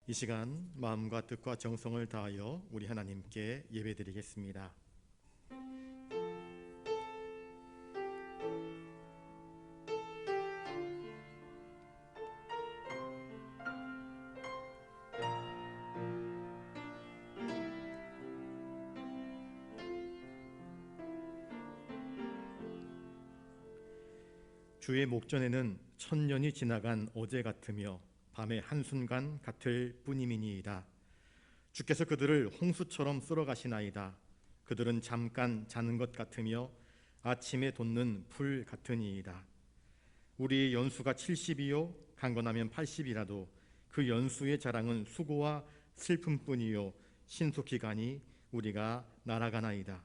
이 시간 마음과 뜻과 정성을 다하여 우리 하나님께 예배드리겠습니다. 주의 목전에는 천년이 지나간 어제 같으며 밤의 한순간 같을 뿐임이니이다. 주께서 그들을 홍수처럼 쓸어가시나이다. 그들은 잠깐 자는 것 같으며 아침에 돋는 풀 같으니이다. 우리의 연수가 70이요 강건하면 80이라도 그 연수의 자랑은 수고와 슬픔뿐이요 신속히 가니 우리가 날아가나이다.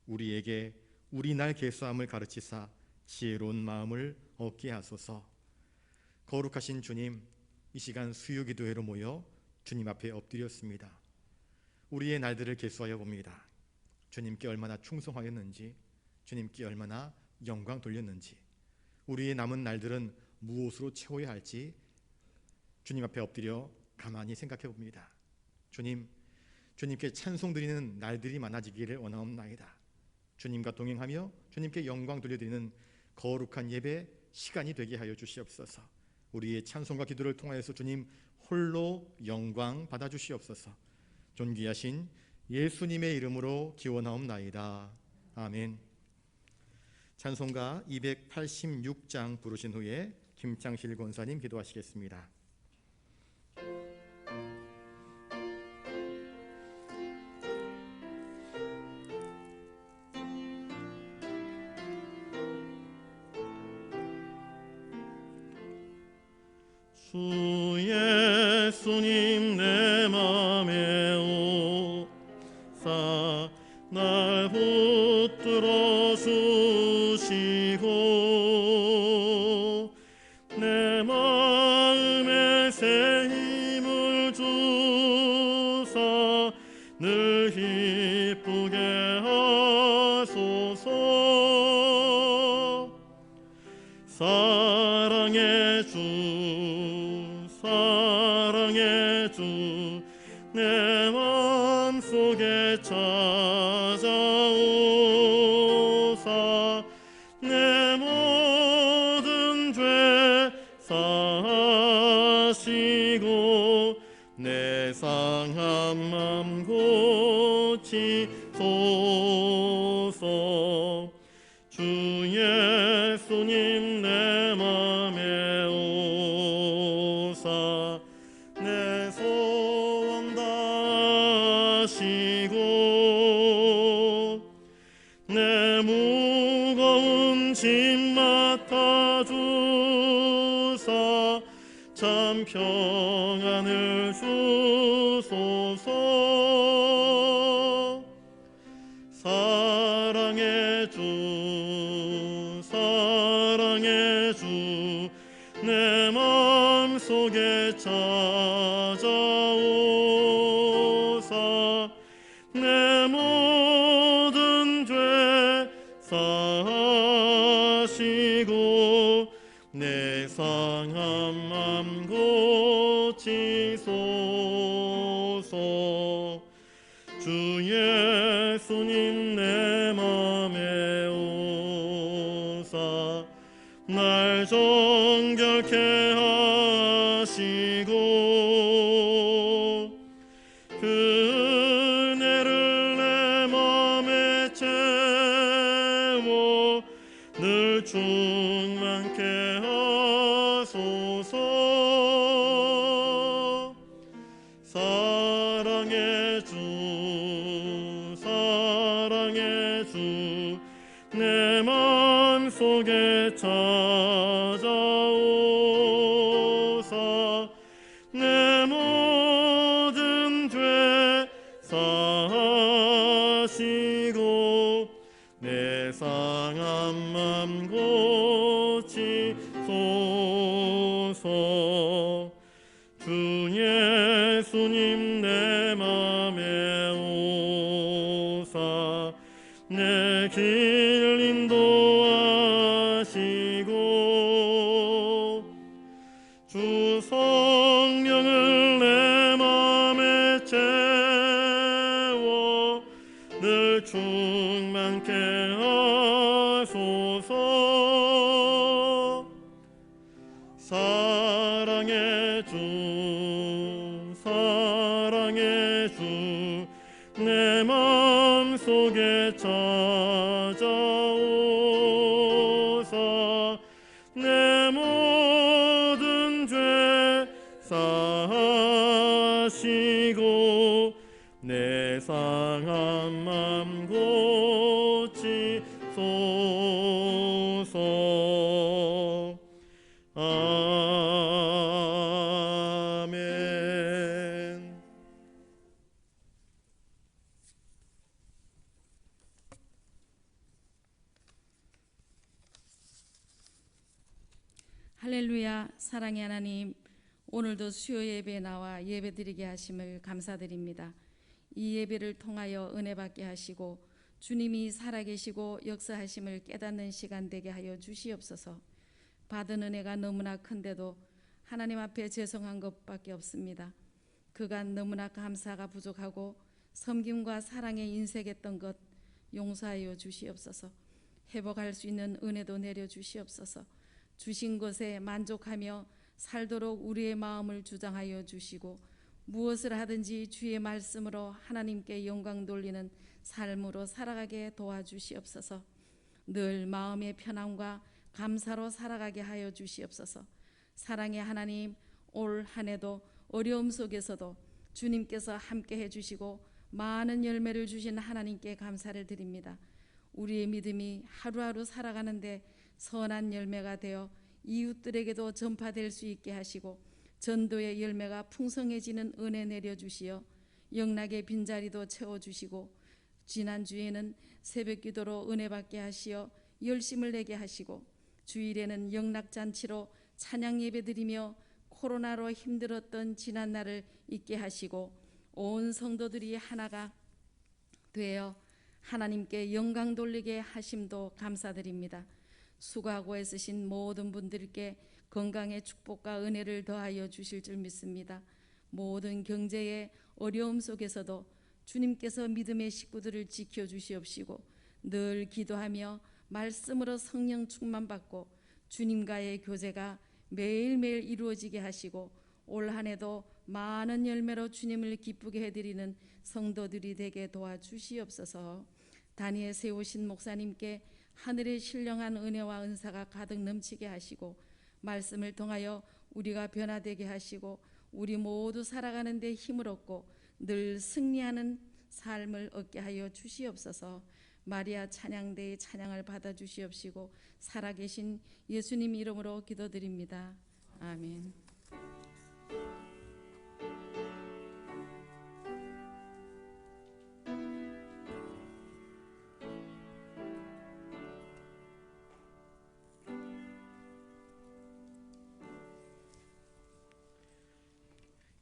우리에게 우리 날 계수함을 가르치사 지혜로운 마음을 얻게 하소서. 거룩하신 주님, 이 시간 수요기도회로 모여 주님 앞에 엎드렸습니다. 우리의 날들을 계수하여 봅니다. 주님께 얼마나 충성하였는지, 주님께 얼마나 영광 돌렸는지, 우리의 남은 날들은 무엇으로 채워야 할지 주님 앞에 엎드려 가만히 생각해 봅니다. 주님께 찬송 드리는 날들이 많아지기를 원하옵나이다. 주님과 동행하며 주님께 영광 돌려드리는 거룩한 예배 시간이 되게 하여 주시옵소서. 우리의 찬송과 기도를 통하여서 주님 홀로 영광 받아 주시옵소서. 존귀하신 예수님의 이름으로 기원하옵나이다. 아멘. 찬송가 286장 부르신 후에 김창실 권사님 기도하시겠습니다. 주 예수님 내 맘에 오사 날 붙들어 주시고 내 마음에 새 힘을 주사 늘 기쁘게 하소서. 사랑의 주 내 맘속에 찾아오사 내 모든 죄 사하시고 내 상한 맘 고치소서. 주 예수님 내 맘에 오사 내 소원 다하시고 내 무거운 짐 맡아주사 참 평안을 주소서. 사랑의 주 내 맘속에 찾아오사 내 모든 죄 사하시고 내 상한 맘 고치소서. 주 예수님 내 맘에 오사 날 정결케 하시고 그 은혜를 내 맘에 채워 늘 충만케 하소서. 사랑의 주 내 맘속에 찾아오사 내 모든 죄 사하시고 내 상한 맘 고치소서. 주 예수님 내 맘에 오사 내 길 인도하시고 주 성령을 내 충만케 하소서. 사랑의 주, 사랑의 주, 내 마음속에 찾아오사 내 모든 죄 사하시고 내 상한 맘 고치소서. 아멘. 할렐루야. 사랑의 하나님, 오늘도 수요 예배에 나와 예배드리게 하심을 감사드립니다. 이 예배를 통하여 은혜 받게 하시고 주님이 살아계시고 역사하심을 깨닫는 시간 되게 하여 주시옵소서. 받은 은혜가 너무나 큰데도 하나님 앞에 죄송한 것밖에 없습니다. 그간 너무나 감사가 부족하고 섬김과 사랑에 인색했던 것 용서하여 주시옵소서. 회복할 수 있는 은혜도 내려 주시옵소서. 주신 것에 만족하며 살도록 우리의 마음을 주장하여 주시고 무엇을 하든지 주의 말씀으로 하나님께 영광 돌리는 삶으로 살아가게 도와주시옵소서. 늘 마음의 편안과 감사로 살아가게 하여 주시옵소서. 사랑의 하나님, 올 한 해도 어려움 속에서도 주님께서 함께 해주시고 많은 열매를 주신 하나님께 감사를 드립니다. 우리의 믿음이 하루하루 살아가는데 선한 열매가 되어 이웃들에게도 전파될 수 있게 하시고 전도의 열매가 풍성해지는 은혜 내려주시어 영락의 빈자리도 채워주시고 지난주에는 새벽기도로 은혜 받게 하시어 열심을 내게 하시고 주일에는 영락잔치로 찬양 예배드리며 코로나로 힘들었던 지난날을 잊게 하시고 온 성도들이 하나가 되어 하나님께 영광 돌리게 하심도 감사드립니다. 수고하고 애쓰신 모든 분들께 건강의 축복과 은혜를 더하여 주실 줄 믿습니다. 모든 경제의 어려움 속에서도 주님께서 믿음의 식구들을 지켜주시옵시고 늘 기도하며 말씀으로 성령 충만받고 주님과의 교제가 매일매일 이루어지게 하시고 올 한 해도 많은 열매로 주님을 기쁘게 해드리는 성도들이 되게 도와주시옵소서. 단위에 세우신 목사님께 하늘의 신령한 은혜와 은사가 가득 넘치게 하시고 말씀을 통하여 우리가 변화되게 하시고 우리 모두 살아가는 데 힘을 얻고 늘 승리하는 삶을 얻게 하여 주시옵소서. 마리아 찬양대의 찬양을 받아 주시옵시고 살아계신 예수님 이름으로 기도드립니다. 아멘.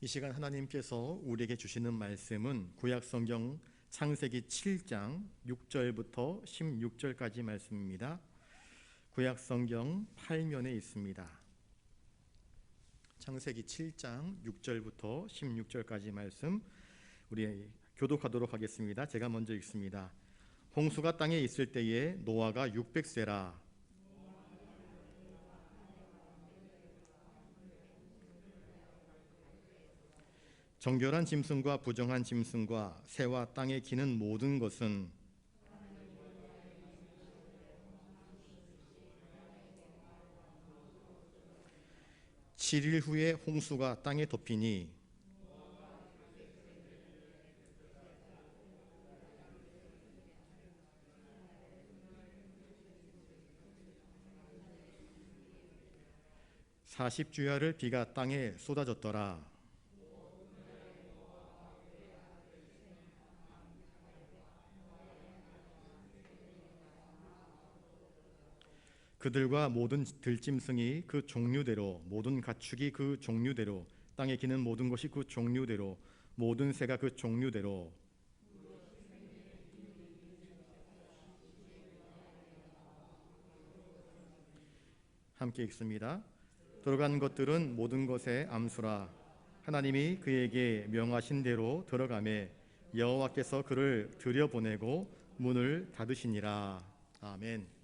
이 시간 하나님께서 우리에게 주시는 말씀은 구약성경 창세기 7장 6절부터 16절까지 말씀입니다. 구약성경 8면에 있습니다. 창세기 7장 6절부터 16절까지 말씀 우리 교독하도록 하겠습니다. 제가 먼저 읽습니다. 홍수가 땅에 있을 때에 노아가 600세라 정결한 짐승과 부정한 짐승과 새와 땅에 기는 모든 것은 칠 일 후에 홍수가 땅에 덮이니 (40주야를) 비가 땅에 쏟아졌더라. 그들과 모든 들짐승이 그 종류대로 모든 가축이 그 종류대로 땅에 기는 모든 것이 그 종류대로 모든 새가 그 종류대로 함께 읽습니다. 들어간 것들은 모든 것의 암수라. 하나님이 그에게 명하신 대로 들어가매 여호와께서 그를 들여보내고 문을 닫으시니라. 아멘.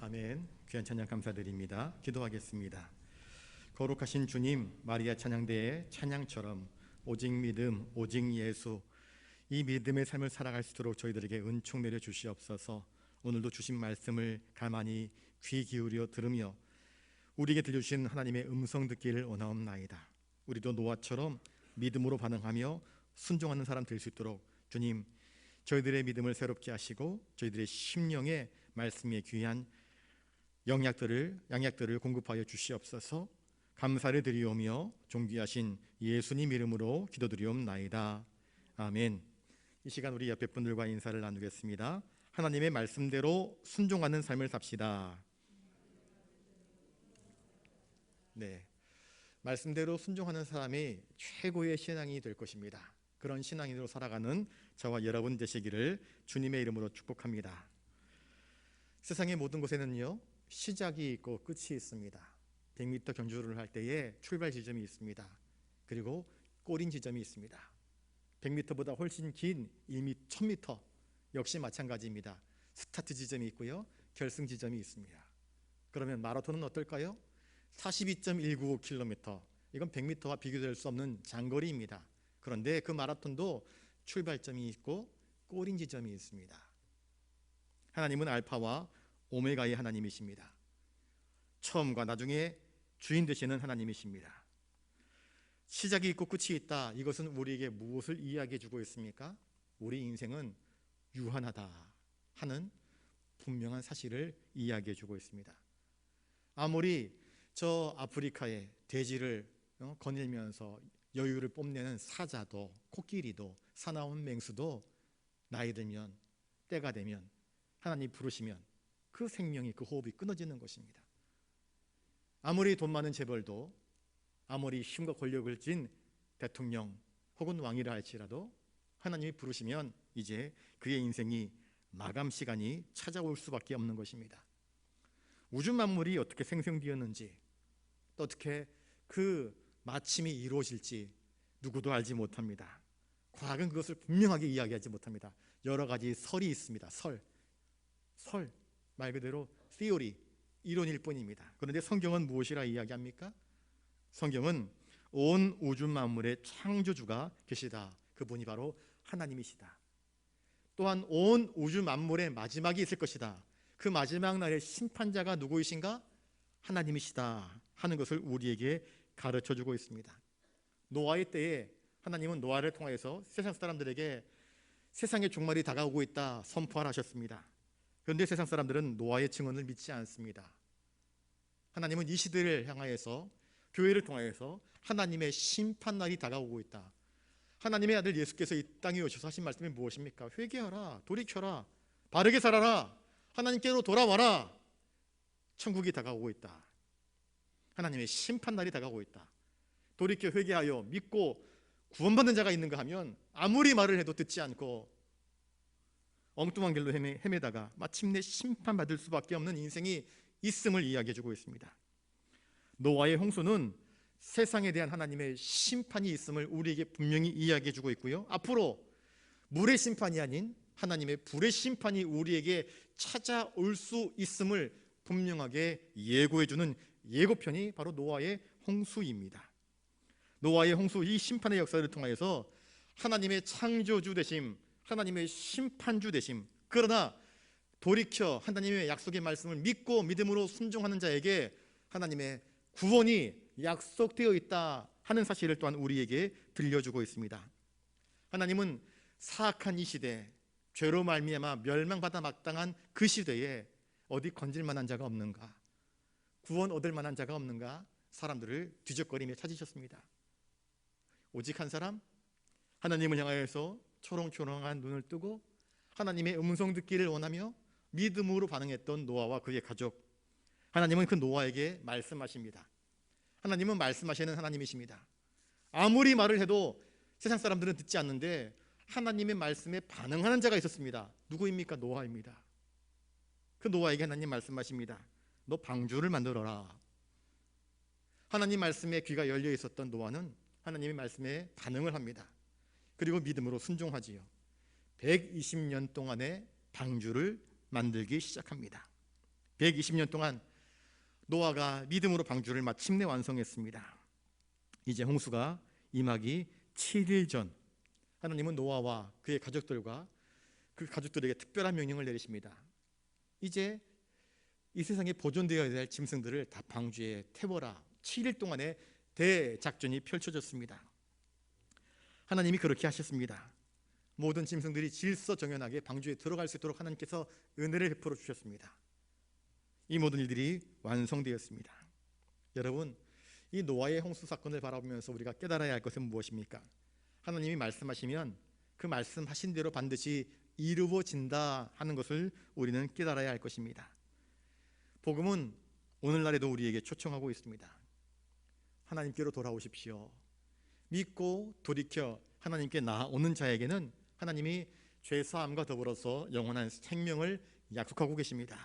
아멘. 귀한 찬양 감사드립니다. 기도하겠습니다. 거룩하신 주님, 마리아 찬양대의 찬양처럼 오직 믿음, 오직 예수, 이 믿음의 삶을 살아갈 수 있도록 저희들에게 은총 내려 주시옵소서. 오늘도 주신 말씀을 가만히 귀 기울여 들으며 우리에게 들려주신 하나님의 음성 듣기를 원하옵나이다. 우리도 노아처럼 믿음으로 반응하며 순종하는 사람 될 수 있도록 주님, 저희들의 믿음을 새롭게 하시고 저희들의 심령에 말씀의 귀한 양약들을 공급하여 주시옵소서. 감사를 드리오며 존귀하신 예수님 이름으로 기도드리옵나이다. 아멘. 이 시간 우리 옆에 분들과 인사를 나누겠습니다. 하나님의 말씀대로 순종하는 삶을 삽시다. 네, 말씀대로 순종하는 사람이 최고의 신앙이 될 것입니다. 그런 신앙인으로 살아가는 저와 여러분 되시기를 주님의 이름으로 축복합니다. 세상의 모든 곳에는요, 시작이 있고 끝이 있습니다. 100m 경주를 할 때에 출발 지점이 있습니다. 그리고 꼬린 지점이 있습니다. 100m보다 훨씬 긴 1000m 역시 마찬가지입니다. 스타트 지점이 있고요, 결승 지점이 있습니다. 그러면 마라톤은 어떨까요? 42.195km, 이건 100m와 비교될 수 없는 장거리입니다. 그런데 그 마라톤도 출발점이 있고 꼬린 지점이 있습니다. 하나님은 알파와 오메가의 하나님이십니다. 처음과 나중에 주인 되시는 하나님이십니다. 시작이 있고 끝이 있다. 이것은 우리에게 무엇을 이야기해 주고 있습니까? 우리 인생은 유한하다 하는 분명한 사실을 이야기해 주고 있습니다. 아무리 저 아프리카의 대지를 거닐면서 여유를 뽐내는 사자도, 코끼리도, 사나운 맹수도 나이 들면, 때가 되면, 하나님 부르시면 그 생명이, 그 호흡이 끊어지는 것입니다. 아무리 돈 많은 재벌도, 아무리 힘과 권력을 쥔 대통령 혹은 왕이라 할지라도 하나님이 부르시면 이제 그의 인생이 마감 시간이 찾아올 수밖에 없는 것입니다. 우주 만물이 어떻게 생성되었는지, 또 어떻게 그 마침이 이루어질지 누구도 알지 못합니다. 과학은 그것을 분명하게 이야기하지 못합니다. 여러 가지 설이 있습니다. 설 말 그대로 theory, 이론일 뿐입니다. 그런데 성경은 무엇이라 이야기합니까? 성경은 온 우주 만물의 창조주가 계시다. 그분이 바로 하나님이시다. 또한 온 우주 만물의 마지막이 있을 것이다. 그 마지막 날의 심판자가 누구이신가? 하나님이시다 하는 것을 우리에게 가르쳐주고 있습니다. 노아의 때에 하나님은 노아를 통해서 세상 사람들에게 세상의 종말이 다가오고 있다 선포하셨습니다. 그런데 세상 사람들은 노아의 증언을 믿지 않습니다. 하나님은 이 시대를 향하여서 교회를 통하여서 하나님의 심판날이 다가오고 있다. 하나님의 아들 예수께서 이 땅에 오셔서 하신 말씀이 무엇입니까? 회개하라, 돌이켜라, 바르게 살아라, 하나님께로 돌아와라. 천국이 다가오고 있다. 하나님의 심판날이 다가오고 있다. 돌이켜 회개하여 믿고 구원받는 자가 있는가 하면 아무리 말을 해도 듣지 않고 엉뚱한 길로 헤매다가 마침내 심판받을 수밖에 없는 인생이 있음을 이야기해주고 있습니다. 노아의 홍수는 세상에 대한 하나님의 심판이 있음을 우리에게 분명히 이야기해주고 있고요, 앞으로 물의 심판이 아닌 하나님의 불의 심판이 우리에게 찾아올 수 있음을 분명하게 예고해주는 예고편이 바로 노아의 홍수입니다. 노아의 홍수, 이 심판의 역사를 통하여서 하나님의 창조주 되심, 하나님의 심판주 되심, 그러나 돌이켜 하나님의 약속의 말씀을 믿고 믿음으로 순종하는 자에게 하나님의 구원이 약속되어 있다 하는 사실을 또한 우리에게 들려주고 있습니다. 하나님은 사악한 이 시대, 죄로 말미암아 멸망받아 마땅한 그 시대에 어디 건질 만한 자가 없는가, 구원 얻을 만한 자가 없는가, 사람들을 뒤적거리며 찾으셨습니다. 오직 한 사람, 하나님을 향하여서 초롱초롱한 눈을 뜨고 하나님의 음성 듣기를 원하며 믿음으로 반응했던 노아와 그의 가족. 하나님은 그 노아에게 말씀하십니다. 하나님은 말씀하시는 하나님이십니다. 아무리 말을 해도 세상 사람들은 듣지 않는데 하나님의 말씀에 반응하는 자가 있었습니다. 누구입니까? 노아입니다. 그 노아에게 하나님 말씀하십니다. 너 방주를 만들어라. 하나님 말씀에 귀가 열려 있었던 노아는 하나님의 말씀에 반응을 합니다. 그리고 믿음으로 순종하지요. 120년 동안의 방주를 만들기 시작합니다. 120년 동안 노아가 믿음으로 방주를 마침내 완성했습니다. 이제 홍수가 임하기 7일 전 하나님은 노아와 그의 가족들과 그 가족들에게 특별한 명령을 내리십니다. 이제 이 세상에 보존되어야 될 짐승들을 다 방주에 태워라. 7일 동안의 대작전이 펼쳐졌습니다. 하나님이 그렇게 하셨습니다. 모든 짐승들이 질서정연하게 방주에 들어갈 수 있도록 하나님께서 은혜를 베풀어 주셨습니다. 이 모든 일들이 완성되었습니다. 여러분, 이 노아의 홍수 사건을 바라보면서 우리가 깨달아야 할 것은 무엇입니까? 하나님이 말씀하시면 그 말씀하신 대로 반드시 이루어진다 하는 것을 우리는 깨달아야 할 것입니다. 복음은 오늘날에도 우리에게 초청하고 있습니다. 하나님께로 돌아오십시오. 믿고 돌이켜 하나님께 나아오는 자에게는 하나님이 죄사함과 더불어서 영원한 생명을 약속하고 계십니다.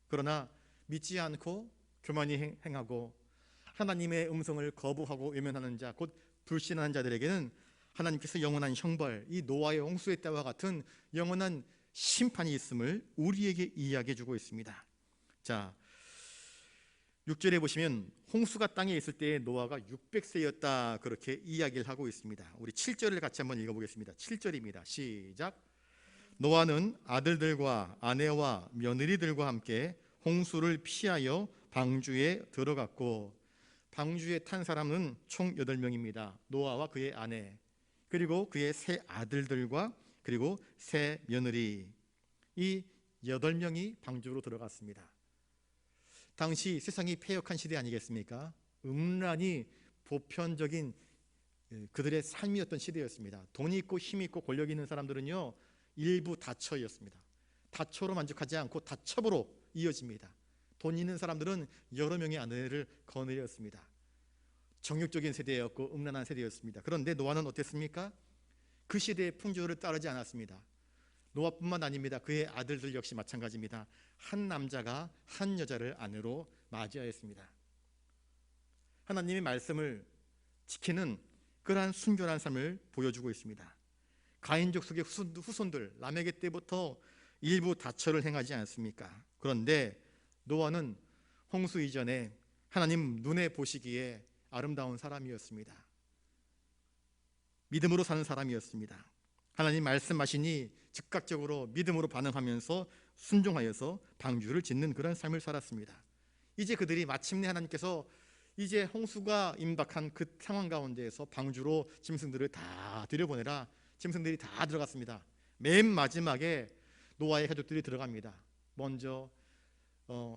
그러나 믿지 않고 교만히 행하고 하나님의 음성을 거부하고 외면하는 자, 곧 불신하는 자들에게는 하나님께서 영원한 형벌, 이 노아의 홍수의 때와 같은 영원한 심판이 있음을 우리에게 이야기해 주고 있습니다. 자, 6절에 보시면 홍수가 땅에 있을 때 노아가 600세였다 그렇게 이야기를 하고 있습니다. 우리 7절을 같이 한번 읽어보겠습니다. 7절입니다. 시작. 노아는 아들들과 아내와 며느리들과 함께 홍수를 피하여 방주에 들어갔고, 방주에 탄 사람은 총 8명입니다. 노아와 그의 아내, 그리고 그의 세 아들들과 그리고 세 며느리, 이 8명이 방주로 들어갔습니다. 당시 세상이 패역한 시대 아니겠습니까? 음란이 보편적인 그들의 삶이었던 시대였습니다. 돈이 있고 힘이 있고 권력이 있는 사람들은요, 일부 다처였습니다. 다처로 만족하지 않고 다첩으로 이어집니다. 돈 있는 사람들은 여러 명의 아내를 거느렸습니다. 정욕적인 세대였고 음란한 세대였습니다. 그런데 노아는 어땠습니까? 그 시대의 풍조를 따르지 않았습니다. 노아뿐만 아닙니다. 그의 아들들 역시 마찬가지입니다. 한 남자가 한 여자를 아내로 맞이하였습니다. 하나님의 말씀을 지키는 그러한 순결한 삶을 보여주고 있습니다. 가인족 속의 후손들 라멕의 때부터 일부 다처를 행하지 않습니까? 그런데 노아는 홍수 이전에 하나님 눈에 보시기에 아름다운 사람이었습니다. 믿음으로 사는 사람이었습니다. 하나님 말씀하시니 즉각적으로 믿음으로 반응하면서 순종하여서 방주를 짓는 그런 삶을 살았습니다. 이제 그들이 마침내 하나님께서 이제 홍수가 임박한 그 상황 가운데에서 방주로 짐승들을 다 들여보내라. 짐승들이 다 들어갔습니다. 맨 마지막에 노아의 가족들이 들어갑니다. 먼저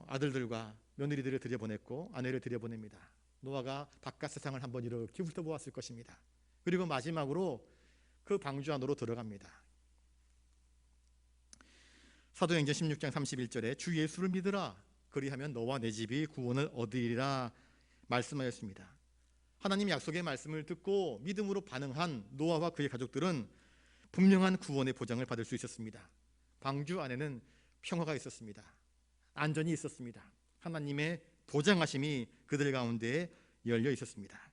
아들들과 며느리들을 들여보냈고 아내를 들여보냅니다. 노아가 바깥 세상을 한번 이렇게 훑어보았을 것입니다. 그리고 마지막으로 그 방주 안으로 들어갑니다. 사도행전 16장 31절에 주 예수를 믿으라 그리하면 너와 내 집이 구원을 얻으리라 말씀하였습니다. 하나님 약속의 말씀을 듣고 믿음으로 반응한 노아와 그의 가족들은 분명한 구원의 보장을 받을 수 있었습니다. 방주 안에는 평화가 있었습니다. 안전이 있었습니다. 하나님의 보장하심이 그들 가운데 열려 있었습니다.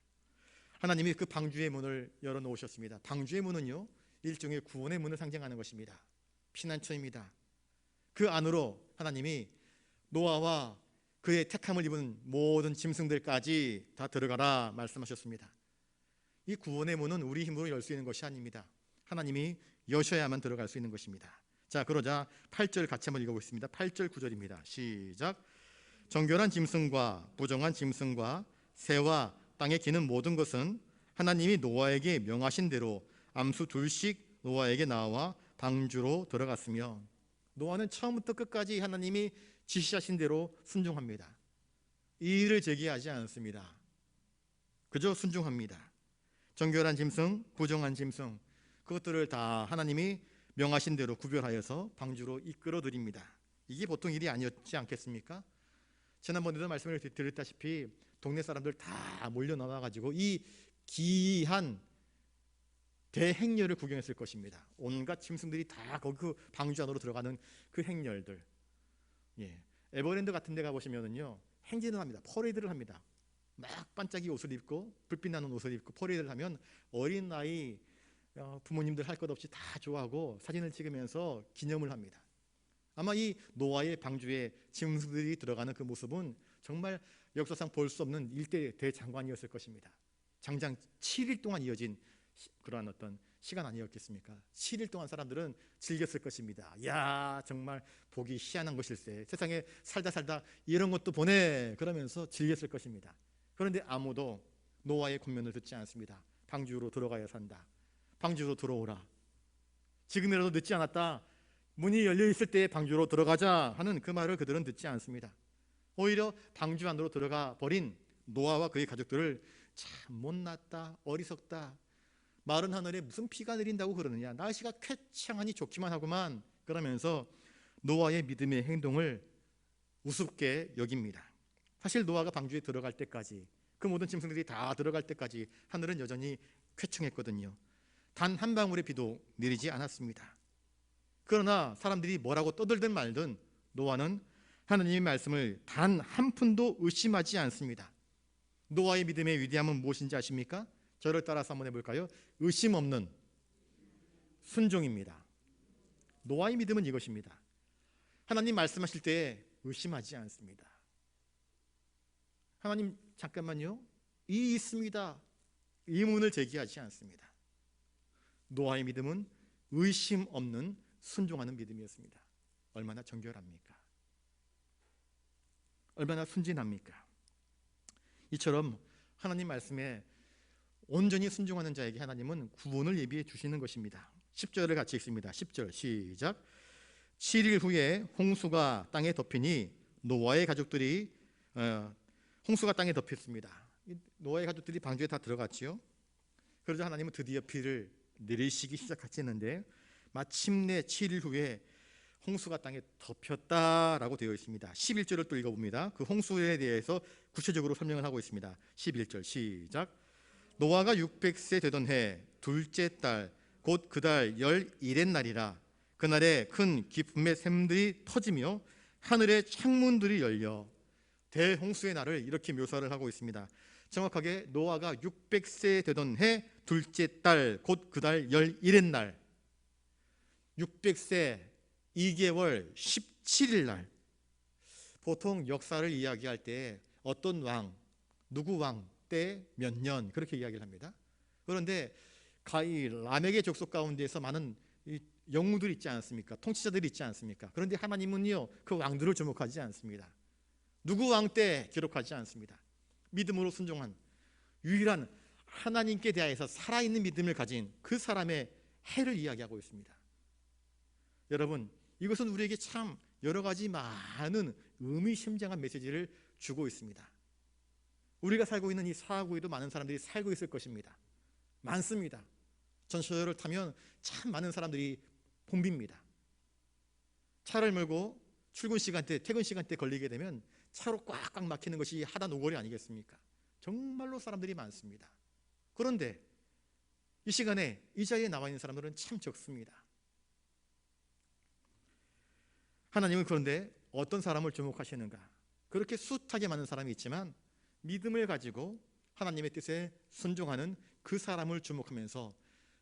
하나님이 그 방주의 문을 열어놓으셨습니다. 방주의 문은요, 일종의 구원의 문을 상징하는 것입니다. 피난처입니다. 그 안으로 하나님이 노아와 그의 택함을 입은 모든 짐승들까지 다 들어가라 말씀하셨습니다. 이 구원의 문은 우리 힘으로 열 수 있는 것이 아닙니다. 하나님이 여셔야만 들어갈 수 있는 것입니다. 자, 그러자 8절 같이 한번 읽어보겠습니다. 8절 9절입니다. 시작. 정결한 짐승과 부정한 짐승과 새와 땅에 기는 모든 것은 하나님이 노아에게 명하신 대로 암수 둘씩 노아에게 나와 방주로 들어갔으며, 노아는 처음부터 끝까지 하나님이 지시하신 대로 순종합니다. 이의를 제기하지 않습니다. 그저 순종합니다. 정결한 짐승, 부정한 짐승, 그것들을 다 하나님이 명하신 대로 구별하여서 방주로 이끌어 드립니다. 이게 보통 일이 아니었지 않겠습니까? 지난번에도 말씀을 드렸다시피 동네 사람들 다 몰려 나와가지고 이 기이한 대행렬을 구경했을 것입니다. 온갖 짐승들이 다 거기 그 방주 안으로 들어가는 그 행렬들. 예, 에버랜드 같은 데 가보시면은요, 행진을 합니다. 퍼레이드를 합니다. 막 반짝이 옷을 입고 불빛 나는 옷을 입고 퍼레이드를 하면 어린 아이 부모님들 할 것 없이 다 좋아하고 사진을 찍으면서 기념을 합니다. 아마 이 노아의 방주에 짐승들이 들어가는 그 모습은 정말 역사상 볼 수 없는 일대 대장관이었을 것입니다. 장장 7일 동안 이어진 그러한 어떤 시간 아니었겠습니까? 7일 동안 사람들은 즐겼을 것입니다. 야, 정말 보기 희한한 것일세. 세상에 살다 이런 것도 보내. 그러면서 즐겼을 것입니다. 그런데 아무도 노아의 권면을 듣지 않습니다. 방주로 들어가야 산다. 방주로 들어오라. 지금이라도 늦지 않았다. 문이 열려 있을 때 방주로 들어가자 하는 그 말을 그들은 듣지 않습니다. 오히려 방주 안으로 들어가 버린 노아와 그의 가족들을 참 못났다, 어리석다, 마른 하늘에 무슨 비가 내린다고 그러느냐, 날씨가 쾌창하니 좋기만 하구만, 그러면서 노아의 믿음의 행동을 우습게 여깁니다. 사실 노아가 방주에 들어갈 때까지, 그 모든 짐승들이 다 들어갈 때까지 하늘은 여전히 쾌청했거든요. 단 한 방울의 비도 내리지 않았습니다. 그러나 사람들이 뭐라고 떠들든 말든 노아는 하나님의 말씀을 단 한 푼도 의심하지 않습니다. 노아의 믿음의 위대함은 무엇인지 아십니까? 저를 따라서 한번 해볼까요? 의심 없는 순종입니다. 노아의 믿음은 이것입니다. 하나님 말씀하실 때 의심하지 않습니다. 하나님 잠깐만요, 이 있습니다, 의문을 제기하지 않습니다. 노아의 믿음은 의심 없는 순종하는 믿음이었습니다. 얼마나 정결합니까? 얼마나 순진합니까? 이처럼 하나님 말씀에 온전히 순종하는 자에게 하나님은 구원을 예비해 주시는 것입니다. 10절을 같이 읽습니다. 10절 시작. 7일 후에 홍수가 땅에 덮이니 노아의 가족들이 홍수가 땅에 덮였습니다. 노아의 가족들이 방주에 다 들어갔지요. 그러자 하나님은 드디어 비를 내리시기 시작하시는데 마침내 7일 후에 홍수가 땅에 덮였다라고 되어 있습니다. 11절을 또 읽어봅니다. 그 홍수에 대해서 구체적으로 설명을 하고 있습니다. 11절 시작. 노아가 600세 되던 해 둘째 달 곧 그 달 11의 날이라. 그날에 큰 기쁨의 샘들이 터지며 하늘의 창문들이 열려. 대홍수의 날을 이렇게 묘사를 하고 있습니다. 정확하게 노아가 600세 되던 해 둘째 달 곧 그 달 11의 날, 600세 2개월 17일 날. 보통 역사를 이야기할 때 어떤 왕, 누구 왕 때 몇 년 그렇게 이야기를 합니다. 그런데 이 라멕의 족속 가운데서 많은 영웅들이 있지 않습니까? 통치자들이 있지 않습니까? 그런데 하나님은요 그 왕들을 주목하지 않습니다. 누구 왕 때 기록하지 않습니다. 믿음으로 순종한 유일한 하나님께 대하여서 살아있는 믿음을 가진 그 사람의 해를 이야기하고 있습니다. 여러분, 이것은 우리에게 참 여러 가지 많은 의미심장한 메시지를 주고 있습니다. 우리가 살고 있는 이 사하구에도 많은 사람들이 살고 있을 것입니다. 많습니다. 전철을 타면 참 많은 사람들이 붐빕니다. 차를 몰고 출근 시간대, 퇴근 시간대 걸리게 되면 차로 꽉꽉 막히는 것이 하다 노골이 아니겠습니까? 정말로 사람들이 많습니다. 그런데 이 시간에 이 자리에 나와 있는 사람들은 참 적습니다. 하나님은 그런데 어떤 사람을 주목하시는가? 그렇게 숱하게 많은 사람이 있지만 믿음을 가지고 하나님의 뜻에 순종하는 그 사람을 주목하면서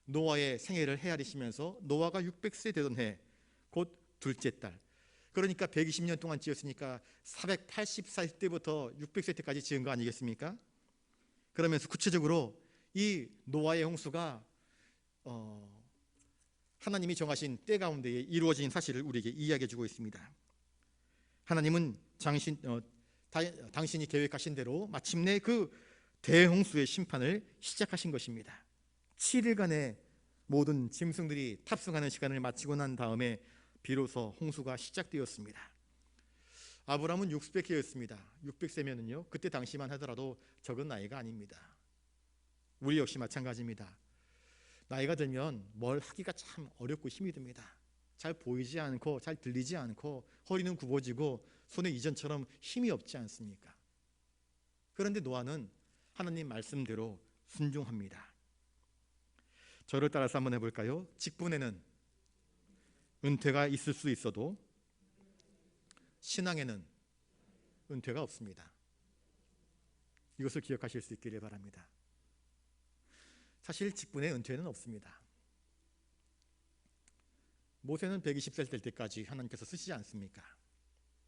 노아의 생애를 헤아리시면서 노아가 600세 되던 해 곧 둘째 달, 그러니까 120년 동안 지었으니까 480살 때부터 600세 때까지 지은 거 아니겠습니까? 그러면서 구체적으로 이 노아의 홍수가 하나님이 정하신 때 가운데에 이루어진 사실을 우리에게 이야기해 주고 있습니다. 하나님은 당신이 계획하신 대로 마침내 그 대홍수의 심판을 시작하신 것입니다. 7일간의 모든 짐승들이 탑승하는 시간을 마치고 난 다음에 비로소 홍수가 시작되었습니다. 아브라함은 600세였습니다. 600세면은요 그때 당시만 하더라도 적은 나이가 아닙니다. 우리 역시 마찬가지입니다. 나이가 들면 뭘 하기가 참 어렵고 힘이 듭니다. 잘 보이지 않고 잘 들리지 않고 허리는 굽어지고 손에 이전처럼 힘이 없지 않습니까? 그런데 노아는 하나님 말씀대로 순종합니다. 저를 따라서 한번 해볼까요? 직분에는 은퇴가 있을 수 있어도 신앙에는 은퇴가 없습니다. 이것을 기억하실 수 있기를 바랍니다. 사실 직분에 은퇴는 없습니다. 모세는 120살 될 때까지 하나님께서 쓰시지 않습니까?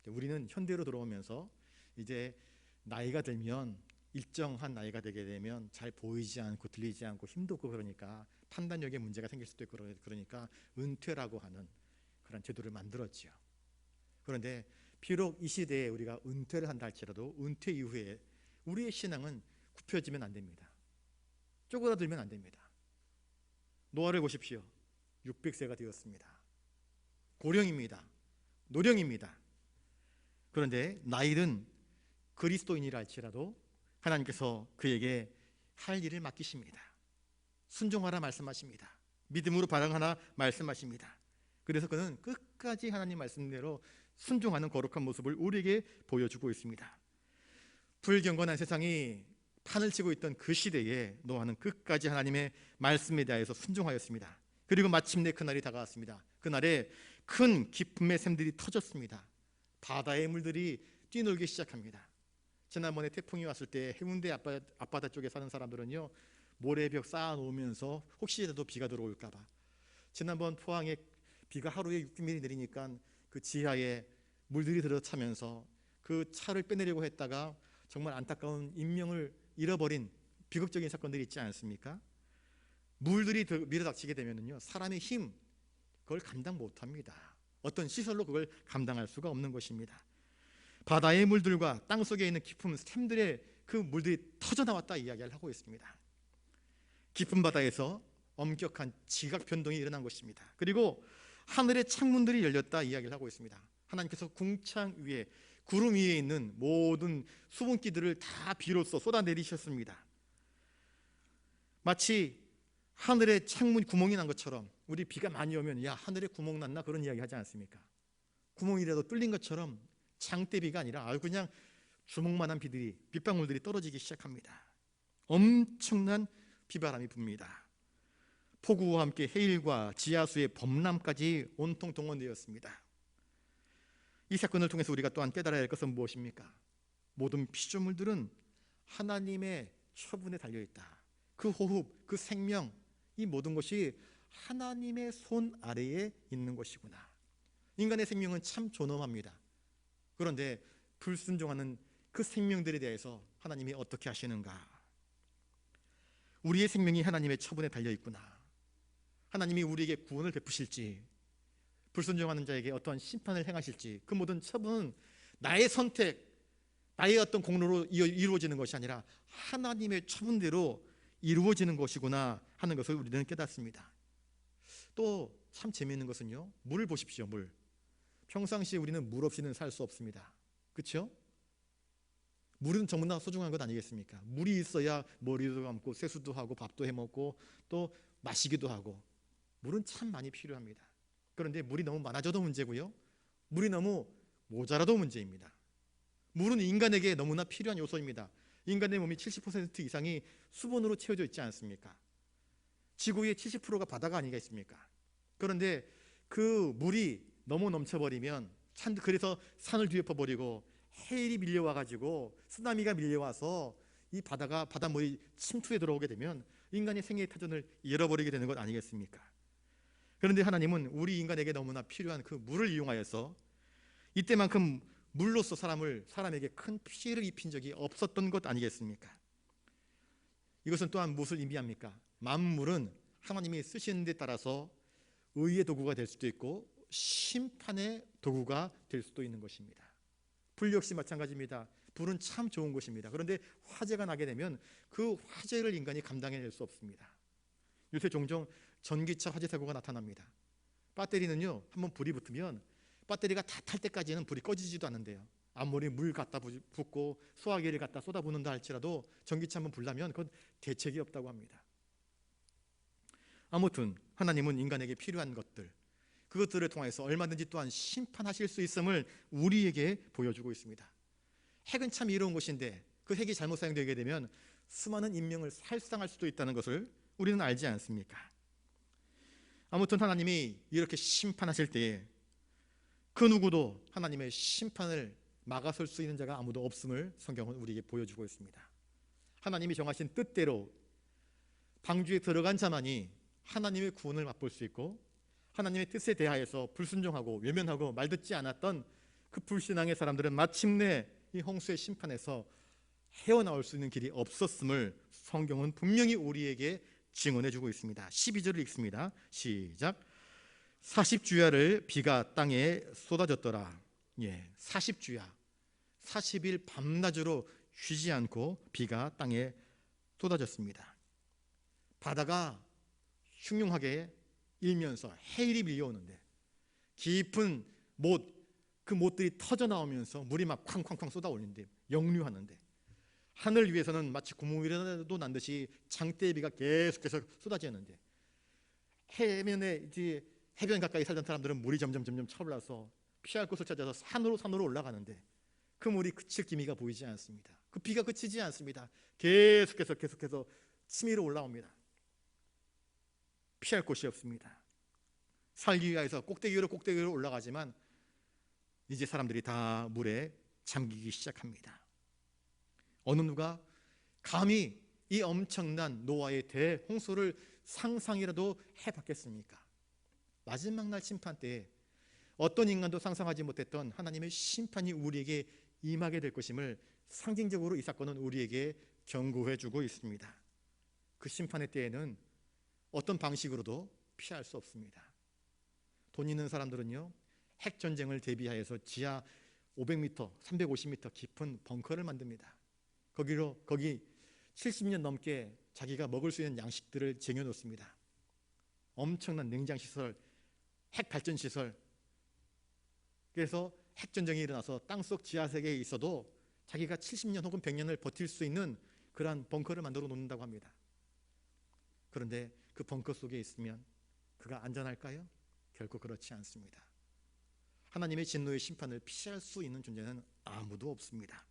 우리는 현대로 들어오면서 이제 나이가 들면 일정한 나이가 되게 되면 잘 보이지 않고 들리지 않고 힘도 없고 그러니까 판단력에 문제가 생길 수도 있고 그러니까 은퇴라고 하는 그런 제도를 만들었지요. 그런데 비록 이 시대에 우리가 은퇴를 한다 할지라도 은퇴 이후에 우리의 신앙은 굽혀지면 안 됩니다. 쪼그라들면 안 됩니다. 노아를 보십시오. 600세가 되었습니다. 고령입니다. 노령입니다. 그런데 나이든 그리스도인이라 할지라도 하나님께서 그에게 할 일을 맡기십니다. 순종하라 말씀하십니다. 믿음으로 반응하라 말씀하십니다. 그래서 그는 끝까지 하나님 말씀대로 순종하는 거룩한 모습을 우리에게 보여주고 있습니다. 불경건한 세상이 판을 치고 있던 그 시대에 노아는 끝까지 하나님의 말씀에 대해서 순종하였습니다. 그리고 마침내 그날이 다가왔습니다. 그날에 큰 기쁨의 샘들이 터졌습니다. 바다의 물들이 뛰놀기 시작합니다. 지난번에 태풍이 왔을 때 해운대 앞바다 쪽에 사는 사람들은요 모래벽 쌓아놓으면서 혹시라도 비가 들어올까 봐, 지난번 포항에 비가 하루에 6mm 내리니까 그 지하에 물들이 들어차면서 그 차를 빼내려고 했다가 정말 안타까운 인명을 잃어버린 비극적인 사건들이 있지 않습니까? 물들이 밀어닥치게 되면요 사람의 힘, 그걸 감당 못합니다. 어떤 시설로 그걸 감당할 수가 없는 것입니다. 바다의 물들과 땅속에 있는 깊은 샘들의 그 물들이 터져나왔다 이야기를 하고 있습니다. 깊은 바다에서 엄격한 지각 변동이 일어난 것입니다. 그리고 하늘의 창문들이 열렸다 이야기를 하고 있습니다. 하나님께서 궁창 위에, 구름 위에 있는 모든 수분기들을 다 비로소 쏟아내리셨습니다. 마치 하늘에 창문 구멍이 난 것처럼, 우리 비가 많이 오면 야 하늘에 구멍 났나 그런 이야기 하지 않습니까? 구멍이라도 뚫린 것처럼 장대비가 아니라 아주 그냥 주먹만한 빗방울들이 떨어지기 시작합니다. 엄청난 비바람이 붑니다. 폭우와 함께 해일과 지하수의 범람까지 온통 동원되었습니다. 이 사건을 통해서 우리가 또한 깨달아야 할 것은 무엇입니까? 모든 피조물들은 하나님의 처분에 달려있다. 그 호흡, 그 생명, 이 모든 것이 하나님의 손 아래에 있는 것이구나. 인간의 생명은 참 존엄합니다. 그런데 불순종하는 그 생명들에 대해서 하나님이 어떻게 하시는가? 우리의 생명이 하나님의 처분에 달려있구나. 하나님이 우리에게 구원을 베푸실지, 불순종하는 자에게 어떠한 심판을 행하실지, 그 모든 처분은 나의 선택, 나의 어떤 공로로 이루어지는 것이 아니라 하나님의 처분대로 이루어지는 것이구나 하는 것을 우리는 깨닫습니다. 또 참 재미있는 것은요, 물을 보십시오. 물. 평상시에 우리는 물 없이는 살 수 없습니다. 그렇죠? 물은 너무나 소중한 것 아니겠습니까? 물이 있어야 머리도 감고 세수도 하고 밥도 해먹고 또 마시기도 하고, 물은 참 많이 필요합니다. 그런데 물이 너무 많아져도 문제고요, 물이 너무 모자라도 문제입니다. 물은 인간에게 너무나 필요한 요소입니다. 인간의 몸이 70% 이상이 수분으로 채워져 있지 않습니까? 지구의 70%가 바다가 아니겠습니까? 그런데 그 물이 너무 넘쳐버리면, 그래서 산을 뒤엎어버리고 해일이 밀려와가지고 쓰나미가 밀려와서 이 바닷물이 침투해 들어오게 되면 인간의 생애의 터전을 잃어버리게 되는 것 아니겠습니까? 그런데 하나님은 우리 인간에게 너무나 필요한 그 물을 이용하여서 이때만큼 물로서 사람에게 큰 피해를 입힌 적이 없었던 것 아니겠습니까? 이것은 또한 무엇을 의미합니까? 만물은 하나님이 쓰시는 데 따라서 의의 도구가 될 수도 있고 심판의 도구가 될 수도 있는 것입니다. 불 역시 마찬가지입니다. 불은 참 좋은 것입니다. 그런데 화재가 나게 되면 그 화재를 인간이 감당해낼 수 없습니다. 요새 종종 전기차 화재 사고가 나타납니다. 배터리는요, 한번 불이 붙으면 배터리가 다 탈 때까지는 불이 꺼지지도 않는데요, 아무리 물 갖다 붓고 소화기를 갖다 쏟아붓는다 할지라도 전기차 한번 불나면 그건 대책이 없다고 합니다. 아무튼 하나님은 인간에게 필요한 것들, 그것들을 통해서 얼마든지 또한 심판하실 수 있음을 우리에게 보여주고 있습니다. 핵은 참 이로운 것인데 그 핵이 잘못 사용되게 되면 수많은 인명을 살상할 수도 있다는 것을 우리는 알지 않습니까? 아무튼 하나님이 이렇게 심판하실 때에 그 누구도 하나님의 심판을 막아설 수 있는 자가 아무도 없음을 성경은 우리에게 보여주고 있습니다. 하나님이 정하신 뜻대로 방주에 들어간 자만이 하나님의 구원을 맛볼 수 있고, 하나님의 뜻에 대하여서 불순종하고 외면하고 말듣지 않았던 그 불신앙의 사람들은 마침내 이 홍수의 심판에서 헤어나올 수 있는 길이 없었음을 성경은 분명히 우리에게 증언해주고 있습니다. 12절을 읽습니다. 시작. 40주야를 비가 땅에 쏟아졌더라. 40주야, 40일 밤낮으로 쉬지 않고 비가 땅에 쏟아졌습니다. 바다가 흉흉하게 일면서 해일이 밀려오는데 깊은 그 못들이 터져 나오면서 물이 막 쾅쾅쾅 쏟아올리는데, 역류하는데 하늘 위에서는 마치 구멍이라도 난 듯이 장대비가 계속해서 쏟아지는데, 해면에 이제 해변 가까이 살던 사람들은 물이 점점 차올라서 피할 곳을 찾아서 산으로 올라가는데 그 물이 그칠 기미가 보이지 않습니다. 그 비가 그치지 않습니다. 계속해서 치밀어 올라옵니다. 피할 곳이 없습니다. 살기 위해서 꼭대기로 올라가지만 이제 사람들이 다 물에 잠기기 시작합니다. 어느 누가 감히 이 엄청난 노아의 대홍수를 상상이라도 해봤겠습니까? 마지막 날 심판 때에 어떤 인간도 상상하지 못했던 하나님의 심판이 우리에게 임하게 될 것임을 상징적으로 이 사건은 우리에게 경고해주고 있습니다. 그 심판의 때에는 어떤 방식으로도 피할 수 없습니다. 돈 있는 사람들은요, 핵 전쟁을 대비하여서 지하 500m, 350m 깊은 벙커를 만듭니다. 거기 70년 넘게 자기가 먹을 수 있는 양식들을 쟁여놓습니다. 엄청난 냉장시설, 핵 발전시설. 그래서 핵 전쟁이 일어나서 땅속 지하세계에 있어도 자기가 70년 혹은 100년을 버틸 수 있는 그러한 벙커를 만들어 놓는다고 합니다. 그런데 그 벙커 속에 있으면 그가 안전할까요? 결코 그렇지 않습니다. 하나님의 진노의 심판을 피할 수 있는 존재는 아무도 없습니다.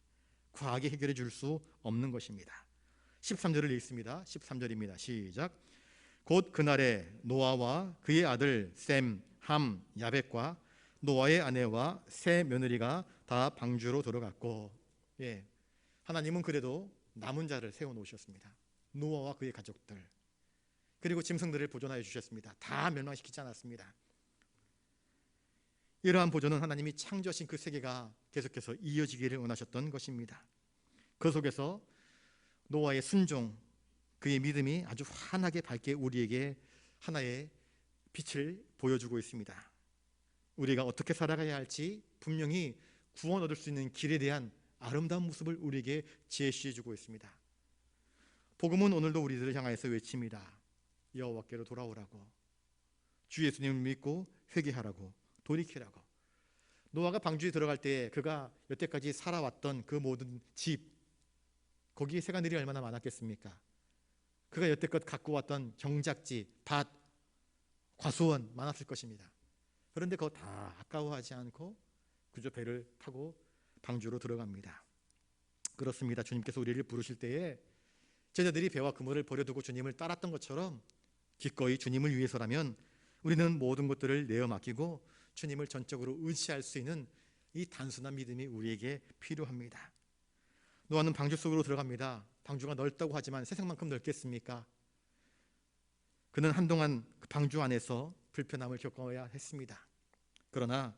과하게 해결해 줄 수 없는 것입니다. 13절을 읽습니다. 13절입니다. 시작. 곧 그날에 노아와 그의 아들 셈, 함, 야벳과 노아의 아내와 세 며느리가 다 방주로 들어갔고, 하나님은 그래도 남은 자를 세워놓으셨습니다. 노아와 그의 가족들, 그리고 짐승들을 보존하여 주셨습니다. 다 멸망시키지 않았습니다. 이러한 보존은 하나님이 창조하신 그 세계가 계속해서 이어지기를 원하셨던 것입니다. 그 속에서 노아의 순종, 그의 믿음이 아주 환하게 밝게 우리에게 하나의 빛을 보여주고 있습니다. 우리가 어떻게 살아가야 할지 분명히 구원 얻을 수 있는 길에 대한 아름다운 모습을 우리에게 제시해 주고 있습니다. 복음은 오늘도 우리들을 향하여서 외칩니다. 여호와께로 돌아오라고, 주 예수님을 믿고 회개하라고, 돌이키라고. 노아가 방주에 들어갈 때 그가 여태까지 살아왔던 그 모든 집, 거기에 새가늘이 얼마나 많았겠습니까? 그가 여태껏 갖고 왔던 경작지, 밭, 과수원 많았을 것입니다. 그런데 그거 다 아까워하지 않고 그저 배를 타고 방주로 들어갑니다. 그렇습니다. 주님께서 우리를 부르실 때에 제자들이 배와 그물을 버려두고 주님을 따랐던 것처럼 기꺼이 주님을 위해서라면 우리는 모든 것들을 내어 맡기고 주님을 전적으로 의지할 수 있는 이 단순한 믿음이 우리에게 필요합니다. 노아는 방주 속으로 들어갑니다. 방주가 넓다고 하지만 세상만큼 넓겠습니까? 그는 한동안 그 방주 안에서 불편함을 겪어야 했습니다. 그러나